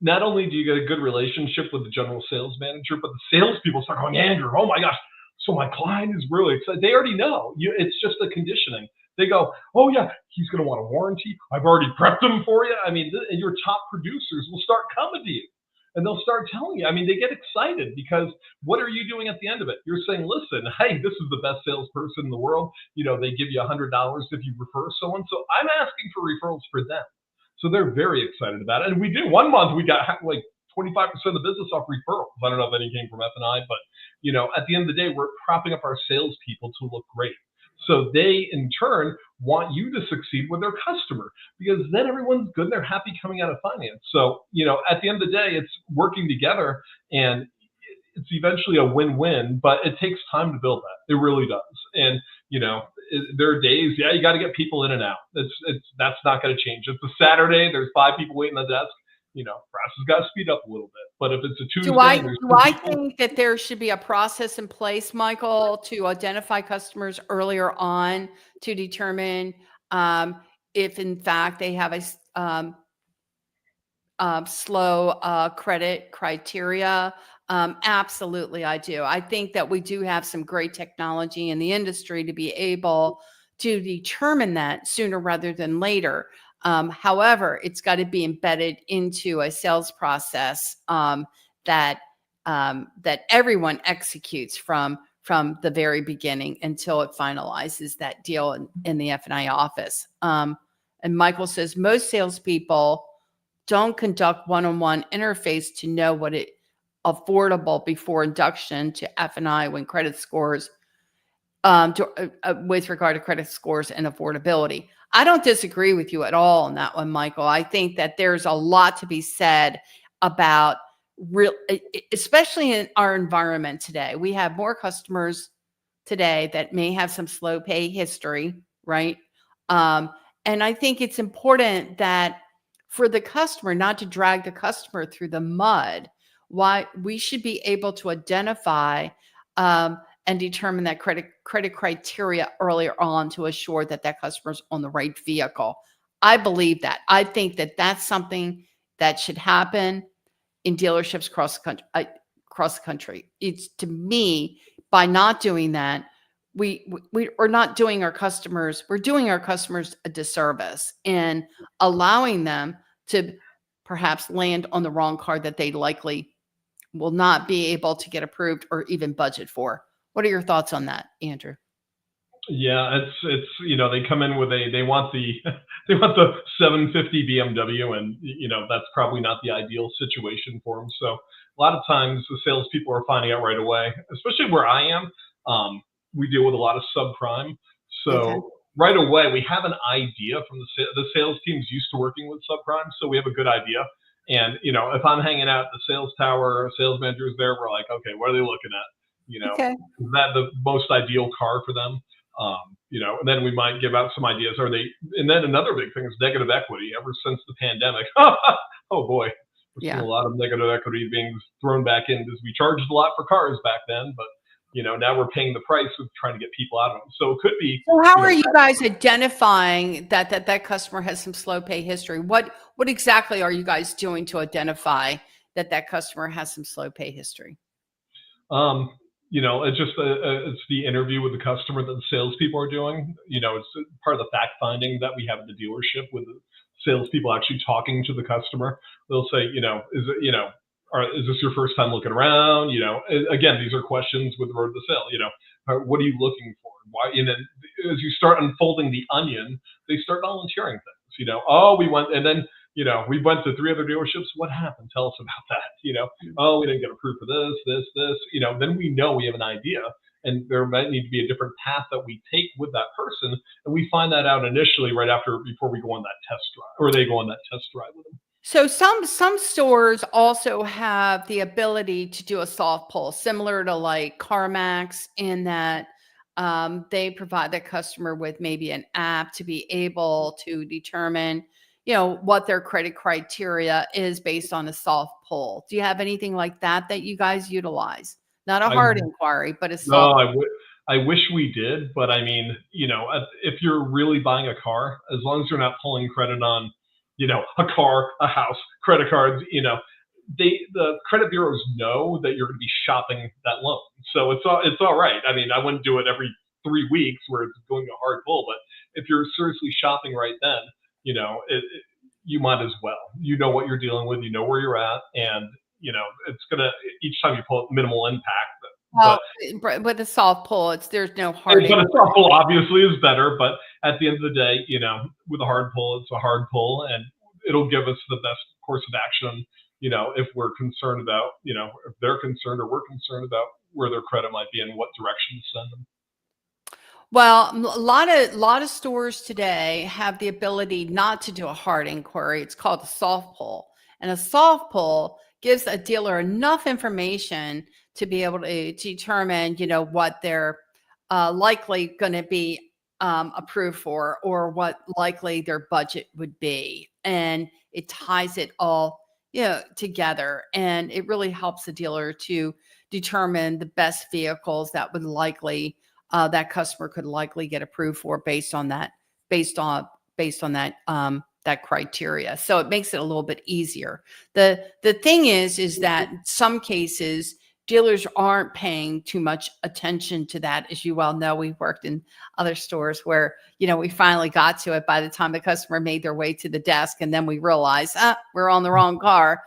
S2: Not only do you get a good relationship with the general sales manager, but the salespeople start going, Andrew, oh my gosh, so my client is really excited. They already know. It's just a conditioning. They go, oh yeah, he's going to want a warranty. I've already prepped him for you. I mean, and your top producers will start coming to you. And they'll start telling you. I mean, they get excited because what are you doing at the end of it? You're saying, listen, hey, this is the best salesperson in the world. They give you $100 if you refer someone. So I'm asking for referrals for them. So they're very excited about it. And we do. 1 month, we got like 25% of the business off referrals. I don't know if any came from F&I, but, at the end of the day, we're propping up our salespeople to look great. So they, in turn, want you to succeed with their customer because then everyone's good and they're happy coming out of finance. So, at the end of the day, it's working together and it's eventually a win-win, but it takes time to build that. It really does. And, there are days, yeah, you got to get people in and out. That's not going to change. It's a Saturday, there's 5 people waiting on the desk. Perhaps it's got to speed up a little bit. But if it's a Tuesday,
S1: do I think that there should be a process in place, Michael, to identify customers earlier on to determine if, in fact, they have a slow credit criteria? Absolutely, I do. I think that we do have some great technology in the industry to be able to determine that sooner rather than later. However, it's got to be embedded into a sales process that everyone executes from the very beginning until it finalizes that deal in the F&I office. And Michael says most salespeople don't conduct one-on-one interface to know what it affordable before induction to F&I when credit scores with regard to credit scores and affordability. I don't disagree with you at all on that one, Michael. I think that there's a lot to be said about especially in our environment today. We have more customers today that may have some slow pay history, right? And I think it's important that for the customer, not to drag the customer through the mud, why we should be able to identify and determine that credit criteria earlier on to assure that customer's on the right vehicle. I believe that. I think that that's something that should happen in dealerships across the country. It's, to me, by not doing that, we're not doing our customers, we're doing our customers a disservice and allowing them to perhaps land on the wrong car that they likely will not be able to get approved or even budget for. What are your thoughts on that, Andrew?
S2: Yeah, it's they come in with they want the 750 BMW, and that's probably not the ideal situation for them. So a lot of times the salespeople are finding out right away, especially where I am. We deal with a lot of subprime, so right away we have an idea from the sales team's used to working with subprime, so we have a good idea. And if I'm hanging out at the sales tower, sales manager's there, we're like, okay, what are they looking at? Is that the most ideal car for them? And then we might give out some ideas. And then another big thing is negative equity. Ever since the pandemic, oh boy, We're seeing a
S1: Yeah.
S2: lot of negative equity being thrown back in because we charged a lot for cars back then, but now we're paying the price of trying to get people out of them. So it could be,
S1: So how are you guys identifying that customer has some slow pay history? What exactly are you guys doing to identify that customer has some slow pay history?
S2: It's just it's the interview with the customer that the salespeople are doing. It's part of the fact finding that we have at the dealership with the salespeople actually talking to the customer. They'll say, is it, is this your first time looking around? Again, these are questions with regard to the sale. What are you looking for? Why? And then as you start unfolding the onion, they start volunteering things. Oh, we went, and then we went to 3 other dealerships. What happened? Tell us about that. Oh, we didn't get approved for this. Then we know we have an idea, and there might need to be a different path that we take with that person, and we find that out initially before we go on that test drive, or they go on that test drive with them.
S1: So some stores also have the ability to do a soft pull, similar to like CarMax, in that they provide the customer with maybe an app to be able to determine, what their credit criteria is based on a soft pull. Do you have anything like that you guys utilize? Not a hard inquiry, but a soft.
S2: No, I wish we did, but I mean, if you're really buying a car, as long as you're not pulling credit on, a car, a house, credit cards, the credit bureaus know that you're going to be shopping that loan, so it's all right. I mean, I wouldn't do it every 3 weeks where it's going to hard pull, but if you're seriously shopping right then, you might as well. You know what you're dealing with, you know where you're at, and it's gonna, each time you pull it, minimal impact.
S1: Well, with a soft pull, there's no hard.
S2: But a soft pull obviously is better. But at the end of the day, with a hard pull, it's a hard pull, and it'll give us the best course of action. If we're concerned about, if they're concerned or we're concerned about where their credit might be and what direction to send them.
S1: Well, a lot of stores today have the ability not to do a hard inquiry. It's called a soft pull, and a soft pull gives a dealer enough information to be able to determine, what they're likely going to be approved for, or what likely their budget would be, and it ties it all together, and it really helps the dealer to determine the best vehicles that would likely that customer could likely get approved for based on that that criteria. So it makes it a little bit easier. The thing is that in some cases dealers aren't paying too much attention to that. As you well know, we've worked in other stores where, we finally got to it by the time the customer made their way to the desk, and then we realized, we're on the wrong car.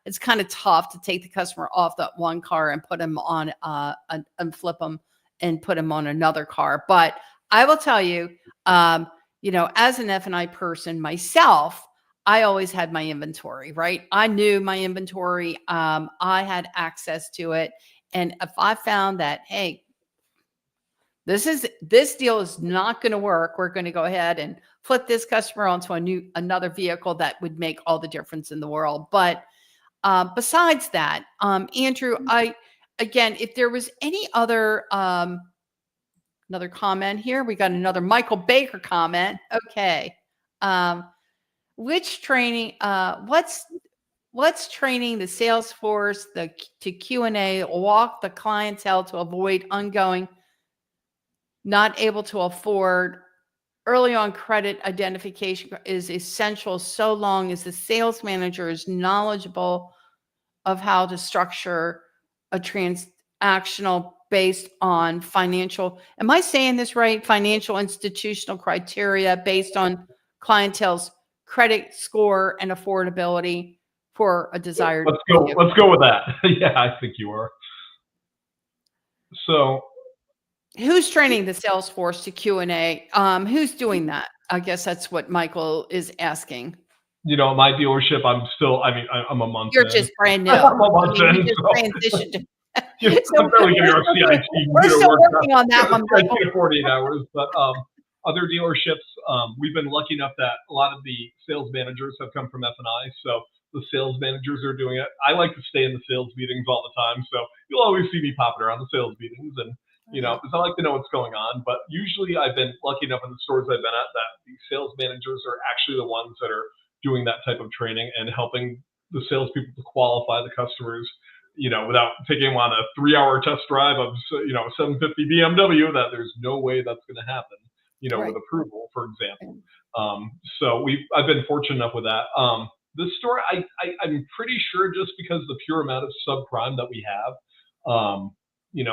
S1: It's kind of tough to take the customer off that one car and put them on and flip them and put them on another car. But I will tell you, as an F&I person myself, I always had my inventory, right? I knew my inventory. I had access to it. And if I found that, hey, this deal is not going to work, we're going to go ahead and flip this customer onto another vehicle, that would make all the difference in the world. But besides that, Andrew, again, if there was any other, another comment here, we got another Michael Baker comment. Okay. Which training, what's training the sales force to Q&A, walk the clientele to avoid ongoing, not able to afford early on credit identification is essential, so long as the sales manager is knowledgeable of how to structure a transactional based on financial, am I saying this right? Financial institutional criteria based on clientele's credit score and affordability for a desired.
S2: Let's go with that. Yeah, I think you are. So
S1: who's training the sales force to Q&A? Who's doing that? I guess that's what Michael is asking.
S2: My dealership, I'm a month
S1: You're
S2: in.
S1: just brand new.
S2: I'm a month in.
S1: You just transitioned.
S2: I'm barely getting our CIT.
S1: We're still working on that one.
S2: 48 hours. But other dealerships, we've been lucky enough that a lot of the sales managers have come from F&I. So the sales managers are doing it. I like to stay in the sales meetings all the time. So you'll always see me popping around the sales meetings. And, because I like to know what's going on. But usually I've been lucky enough in the stores I've been at that the sales managers are actually the ones that are doing that type of training and helping the salespeople to qualify the customers, without taking them on a 3-hour test drive of, a 750 BMW, that there's no way that's going to happen,
S1: Right.
S2: with approval, for example. So I've been fortunate enough with that. This store, I'm pretty sure, just because of the pure amount of subprime that we have,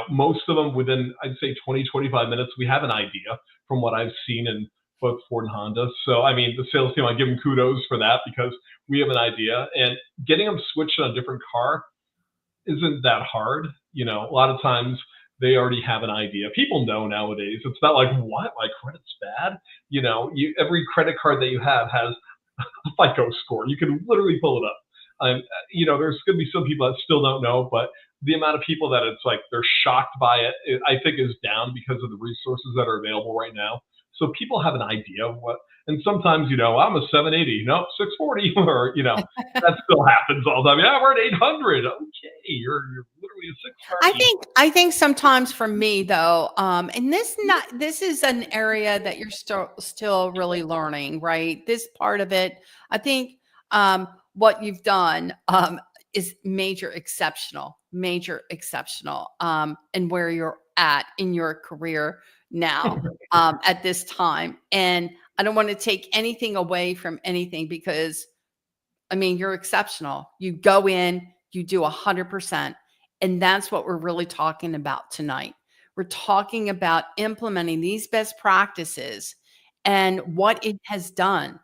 S2: most of them within, I'd say, 20, 25 minutes, we have an idea from what I've seen in both Ford and Honda. So, I mean, the sales team, I give them kudos for that, because we have an idea, and getting them switched on a different car isn't that hard. A lot of times they already have an idea. People know nowadays. It's not like, what, my credit's bad? Every credit card that you have has a FICO score. You can literally pull it up. There's going to be some people that still don't know, but the amount of people that it's like they're shocked by it, I think, is down because of the resources that are available right now. So people have an idea of what, and sometimes, I'm a 780, no, 640, or, that still happens all the time. Yeah, we're at 800. Okay, you're literally a 630.
S1: I think sometimes for me though, and this is an area that you're still really learning, right? This part of it, I think, what you've done, is major exceptional, and where you're at in your career now, at this time. And I don't want to take anything away from anything, because I mean, you're exceptional. You go in, you do 100%. And that's what we're really talking about tonight. We're talking about implementing these best practices and what it has done,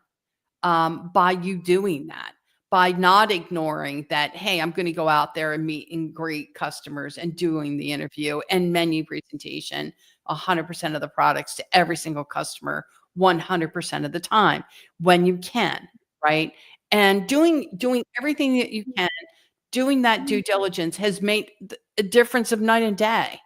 S1: by you doing that, by not ignoring that, hey, I'm going to go out there and meet and greet customers and doing the interview and menu presentation 100% of the products to every single customer 100% of the time when you can, right? And doing everything that you can, doing that due diligence has made a difference of night and day.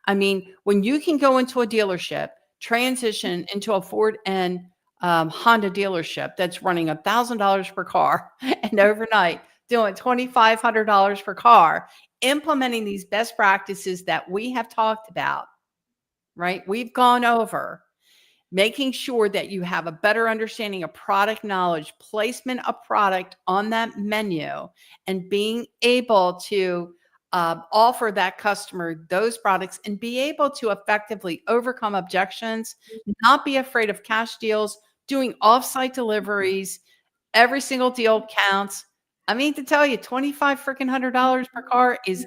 S1: I mean, when you can go into a dealership, transition into a Ford and Honda dealership that's running $1,000 per car, and overnight doing $2,500 per car, implementing these best practices that we have talked about, right? We've gone over, making sure that you have a better understanding of product knowledge, placement of product on that menu, and being able to offer that customer those products and be able to effectively overcome objections, not be afraid of cash deals, doing offsite deliveries. Every single deal counts. I mean, to tell you, $2,500 per car is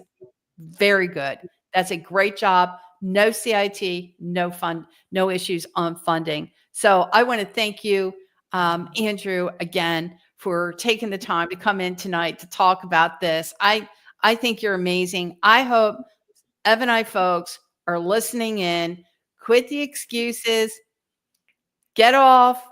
S1: very good. That's a great job. No CIT, no fund, no issues on funding. So I want to thank you, Andrew, again, for taking the time to come in tonight to talk about this. I think you're amazing. I hope F&I folks are listening in. Quit the excuses. Get off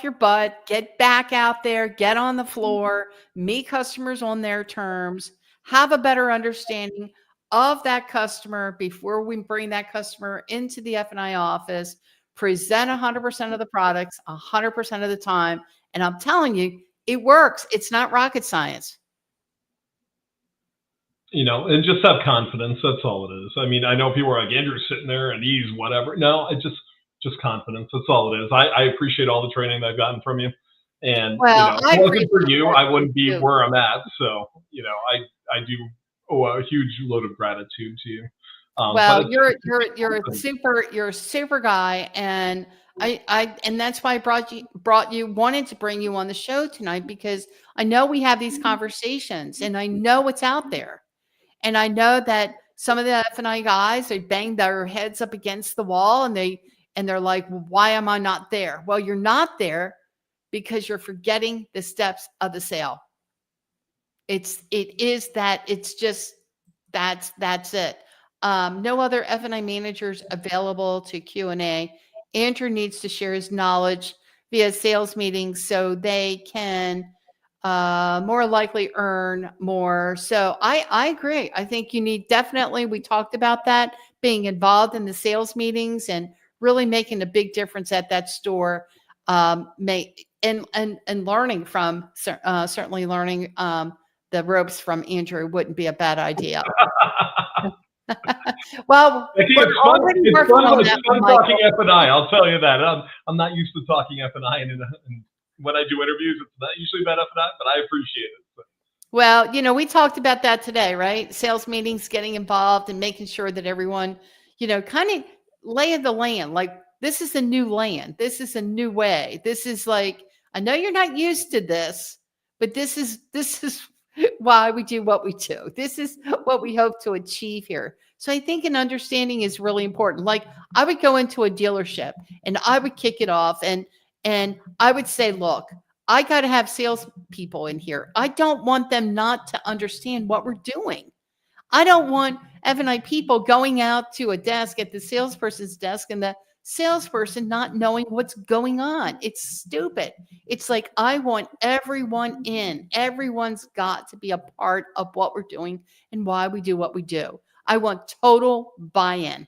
S1: your butt, get back out there, get on the floor, meet customers on their terms, have a better understanding of that customer before we bring that customer into the F&I office, present 100% of the products 100% of the time. And I'm telling you, it works. It's not rocket science.
S2: And just have confidence. That's all it is. I mean, I know people are like, Andrew's sitting there and he's whatever. No, it's just confidence. That's all it is. I appreciate all the training that I've gotten from you. And, if it wasn't for you, I wouldn't be where I'm at. So, I do owe a huge load of gratitude to you.
S1: Well, you're a super guy. And and that's why I wanted to bring you on the show tonight, because I know we have these conversations and I know what's out there. And I know that some of the F&I guys, they bang their heads up against the wall and they're like, well, why am I not there? Well, you're not there because you're forgetting the steps of the sale. It's just, that's it. No other F&I managers available to Q&A. Andrew needs to share his knowledge via sales meetings so they can more likely earn more. So I agree. I think you need, definitely, we talked about that, being involved in the sales meetings and really making a big difference at that store. And learning from, certainly learning the ropes from Andrew wouldn't be a bad idea. Well,
S2: Becky,
S1: we're already working on that.
S2: It's fun talking F&I. I'll tell you that. I'm not used to talking F&I, and when I do interviews, it's not usually about F&I, but I appreciate it.
S1: Well, we talked about that today, right? Sales meetings, getting involved and making sure that everyone, kind of lay of the land. Like, this is a new land. This is a new way. This is like, I know you're not used to this, but this is why we do what we do. This is what we hope to achieve here. So I think an understanding is really important. Like, I would go into a dealership and I would kick it off and I would say, look, I got to have salespeople in here. I don't want them not to understand what we're doing. I don't want F&I people going out to a desk at the salesperson's desk and the salesperson not knowing what's going on. It's stupid. It's like, I want everyone in. Everyone's got to be a part of what we're doing and why we do what we do. I want total buy-in.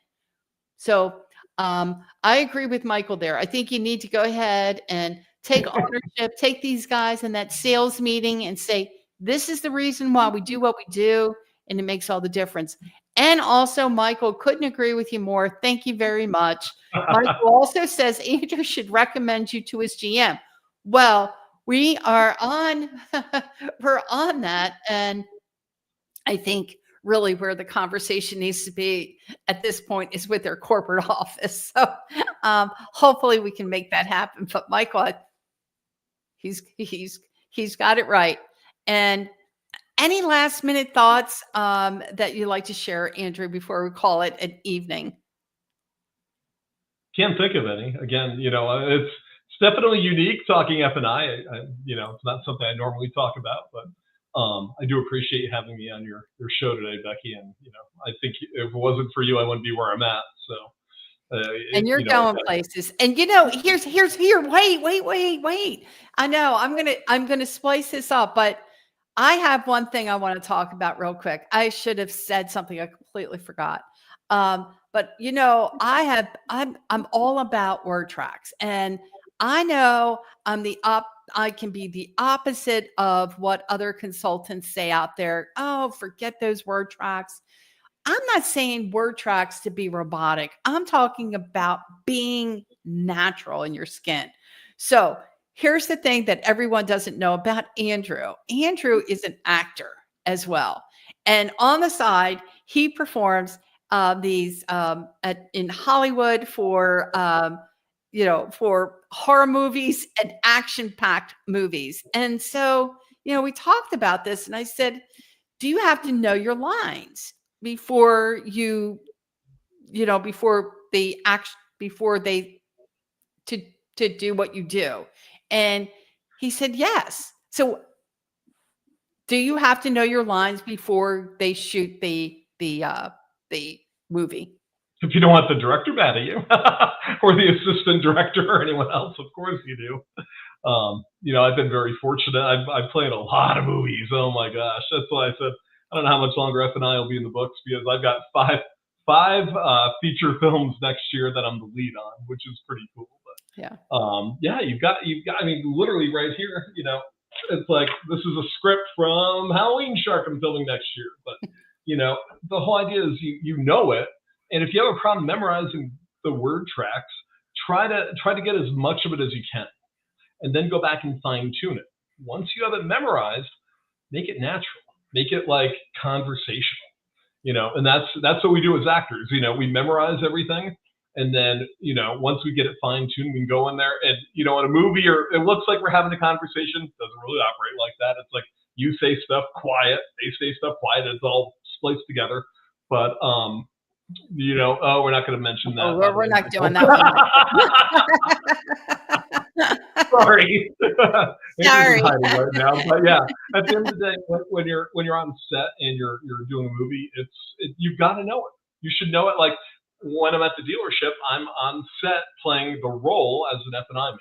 S1: So I agree with Michael there. I think you need to go ahead and take ownership, take these guys in that sales meeting and say, this is the reason why we do what we do. And it makes all the difference. And also, Michael, couldn't agree with you more. Thank you very much. Michael also says Andrew should recommend you to his GM. Well, we are on, we're on that. And I think really where the conversation needs to be at this point is with their corporate office. So hopefully we can make that happen. But Michael, he's got it right. And any last minute thoughts that you'd like to share, Andrew, before we call it an evening?
S2: Can't think of any. Again, it's definitely unique talking F&I. It's not something I normally talk about, but I do appreciate you having me on your show today, Becky. And I think if it wasn't for you, I wouldn't be where I'm at. So.
S1: And you're going places. And here's wait. I know I'm gonna splice this up, but I have one thing I want to talk about real quick. I should have said something I completely forgot. But I'm all about word tracks, and I know I can be the opposite of what other consultants say out there. Oh, forget those word tracks. I'm not saying word tracks to be robotic. I'm talking about being natural in your skin. So here's the thing that everyone doesn't know about Andrew. Andrew is an actor as well. And on the side, he performs these in Hollywood for horror movies and action-packed movies. And so, we talked about this and I said, do you have to know your lines before before they to do what you do? And he said, yes. So do you have to know your lines before they shoot the movie?
S2: If you don't want the director mad at you or the assistant director or anyone else, of course you do. I've been very fortunate. I've played a lot of movies. Oh my gosh. That's why I said, I don't know how much longer F&I will be in the books, because I've got five feature films next year that I'm the lead on, which is pretty cool. But you've got, I mean, literally right here, it's like, this is a script from Halloween Shark I'm filming next year. But, the whole idea is you know it. And if you have a problem memorizing the word tracks, try to get as much of it as you can, and then go back and fine tune it. Once you have it memorized, make it natural, make it like conversational, and that's what we do as actors. We memorize everything, and then, once we get it fine tuned, we can go in there and, in a movie, or it looks like we're having a conversation, it doesn't really operate like that. It's like you say stuff quiet, they say stuff quiet, it's all spliced together. But we're not going to mention that.
S1: We're not doing that one.
S2: Sorry.
S1: Sorry.
S2: Right now. But yeah, at the end of the day, when you're on set and you're doing a movie, you've got to know it. You should know it. Like when I'm at the dealership, I'm on set playing the role as an F&I manager.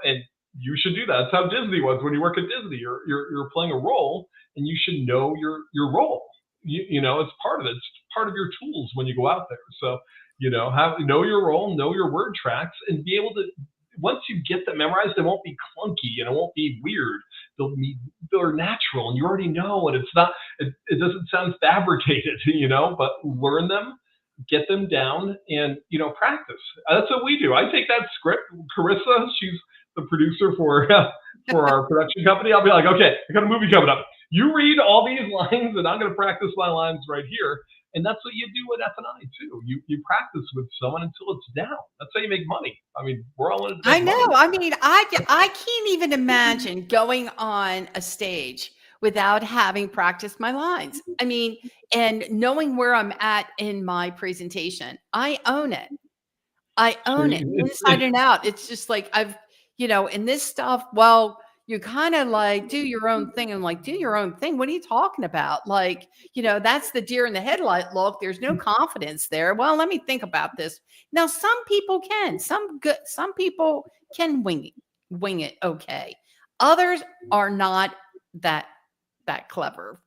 S2: And you should do that. That's how Disney was. When you work at Disney, you're playing a role, and you should know your role. It's part of it. It's part of your tools when you go out there. So, know your role, know your word tracks, and be able to, once you get them memorized, they won't be clunky and it won't be weird. They're natural, and you already know, and it doesn't sound fabricated, but learn them, get them down, and, practice. That's what we do. I take that script. Carissa, she's the producer for our production company. I'll be like, okay, I got a movie coming up. You read all these lines, and I'm going to practice my lines right here. And that's what you do at F&I too. You practice with someone until it's down. That's how you make money. I mean, we're all in it to
S1: I
S2: make money.
S1: know. I mean, I can't even imagine going on a stage without having practiced my lines. I mean, and knowing where I'm at in my presentation. I own it. I
S2: So
S1: own it inside and out. It's just like in this stuff, well, you kind of like do your own thing. And like, do your own thing. What are you talking about? Like, that's the deer in the headlight look. There's no confidence there. Well, let me think about this. Now, some people can. Some people can wing it okay. Others are not that clever.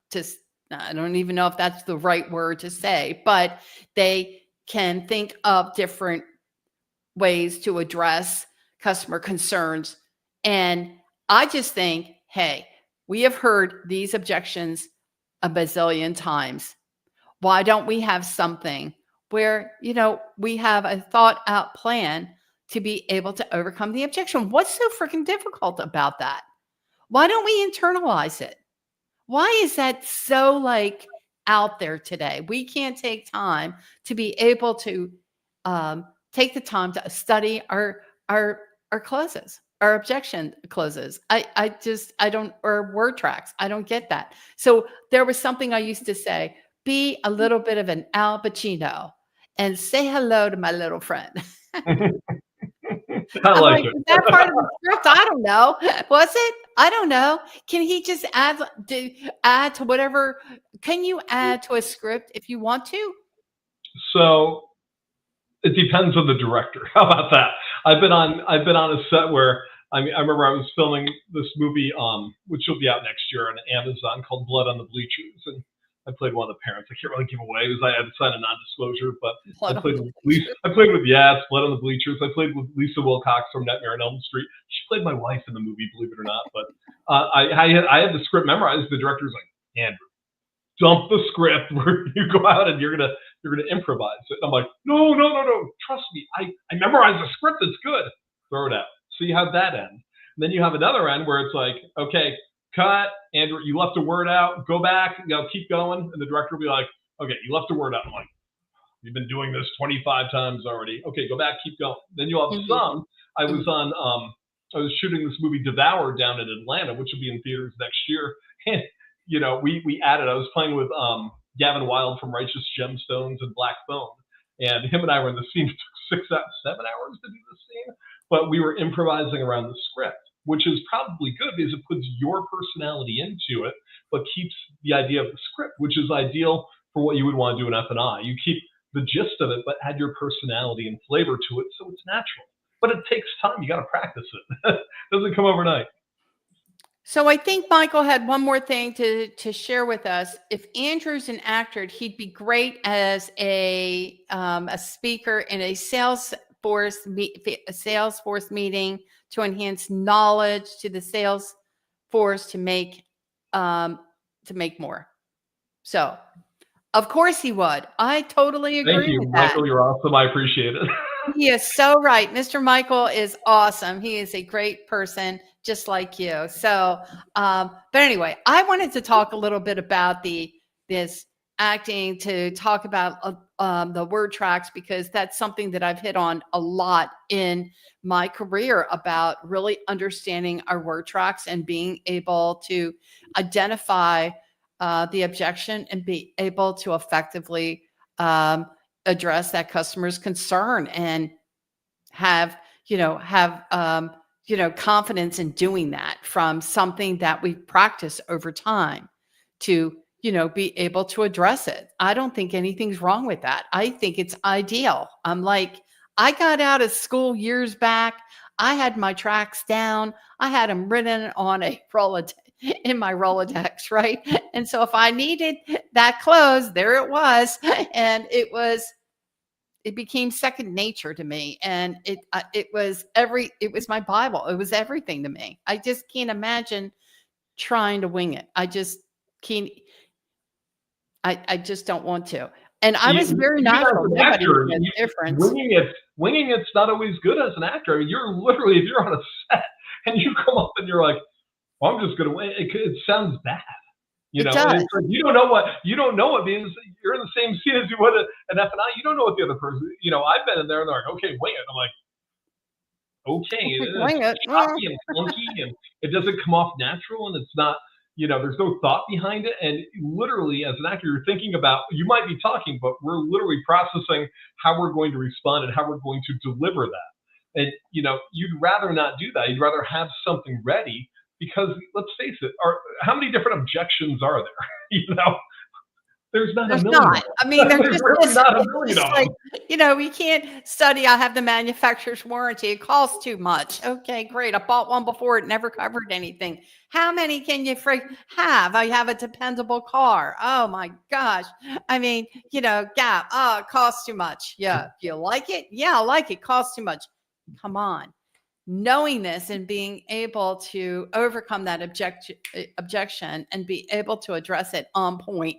S1: I don't even know if that's the right word to say, but they can think of different ways to address customer concerns. And I just think, hey, we have heard these objections a bazillion times. Why don't we have something where, we have a thought out plan to be able to overcome the objection? What's so freaking difficult about that? Why don't we internalize it? Why is that so out there today? We can't take time to be able to take the time to study our clauses, our objection clauses. I don't, or word tracks. I don't get that. So there was something I used to say: be a little bit of an Al Pacino and say hello to my little friend.
S2: I
S1: I'm
S2: like
S1: like,
S2: it.
S1: was that part of the script? I don't know. Was it? I don't know. Can he just add to whatever? Can you add to a script if you want to?
S2: So it depends on the director. How about that? I've been on a set where I remember I was filming this movie, which will be out next year on Amazon, called Blood on the Bleachers, and I played one of the parents. I can't really give away because I had to sign a non-disclosure, but I played with Blood on the Bleachers. I played with Lisa Wilcox from Nightmare on Elm Street. She played my wife in the movie, believe it or not. But I had the script memorized. The director's like, Andrew, dump the script where you go out and you're gonna improvise it. And I'm like, no, trust me, I memorized the script. It's good. Throw it out. So you have that end. And then you have another end where it's like, okay, cut, Andrew, you left a word out. Go back, keep going. And the director will be like, okay, you left a word out. I'm like, you've been doing this 25 times already. Okay, go back, keep going. Then you'll have some. I was shooting this movie Devoured down in Atlanta, which will be in theaters next year. And we added. I was playing with Gavin Wilde from Righteous Gemstones and Black Phone, and him and I were in the scene. It took 7 hours to do the scene, but we were improvising around the script, which is probably good because it puts your personality into it, but keeps the idea of the script, which is ideal for what you would want to do in F&I. You keep the gist of it, but add your personality and flavor to it, so it's natural. But it takes time. You got to practice it. It doesn't come overnight.
S1: So I think Michael had one more thing to share with us. If Andrew's an actor, he'd be great as a speaker in a Salesforce meeting to enhance knowledge to the sales force to make more. So, of course he would. I totally agree.
S2: Thank you,
S1: with that.
S2: Michael. You're awesome. I appreciate it.
S1: He is so right. Mr. Michael is awesome. He is a great person, just like you. So, but anyway, I wanted to talk a little bit about this acting, to talk about the word tracks, because that's something that I've hit on a lot in my career, about really understanding our word tracks and being able to identify the objection and be able to effectively address that customer's concern and have confidence in doing that, from something that we practice over time to, be able to address it. I don't think anything's wrong with that. I think it's ideal. I'm like, I got out of school years back. I had my tracks down. I had them written on a Rolodex, in my Rolodex, right? And so if I needed that close, there it was. And it became second nature to me. And it was my Bible. It was everything to me. I just can't imagine trying to wing it. I just can't. I just don't want to. And I was very natural. Nobody knows the difference.
S2: Winging it's not always good as an actor. I mean, you're literally, if you're on a set and you come up and you're like, well, I'm just going to wing it, it sounds bad. You
S1: It
S2: know, and
S1: does.
S2: it's like you don't know what means you're in the same seat as you would an F&I. You don't know what the other person. You know, I've been in there and they're like, okay, wing it. I'm like, okay, it's
S1: Wing it.
S2: choppy and clunky, and it doesn't come off natural, and it's not. You know, there's no thought behind it, and literally, as an actor, you're thinking about. You might be talking, but we're literally processing how we're going to respond and how we're going to deliver that. And you know, you'd rather not do that. You'd rather have something ready because let's face it, how many different objections are there? You know, there's not
S1: There's
S2: a million
S1: not.
S2: of them.
S1: I mean, they're
S2: There's
S1: just
S2: really
S1: missing.
S2: not a
S1: It's
S2: million
S1: just
S2: of
S1: like,
S2: them.
S1: you know, we can't study. I have the manufacturer's warranty. It costs too much. Okay, great. I bought one before. It never covered anything. How many can you have? I have a dependable car. Oh my gosh. I mean, you know, gap. Oh, it costs too much. Yeah. Do you like it? Yeah, I like it. Costs too much. Come on. Knowing this and being able to overcome that objection and be able to address it on point,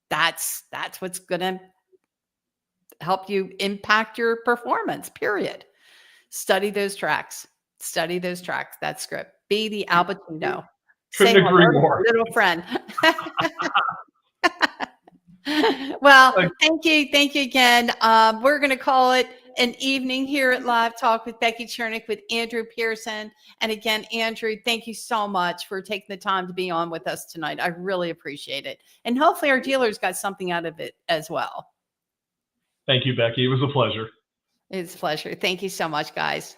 S1: that's what's going to help you impact your performance, period. Study those tracks. That script. Be the Al Pacino. Say
S2: Couldn't agree
S1: hello to
S2: more.
S1: my little friend. Well,
S2: Like,
S1: thank you again. We're going to call it an evening here at Live Talk with Becky Chernek with Andrew Pierson. And again, Andrew, thank you so much for taking the time to be on with us tonight. I really appreciate it. And hopefully our dealers got something out of it as well.
S2: thank you, Becky. It was a pleasure.
S1: It's a pleasure. Thank you so much, guys.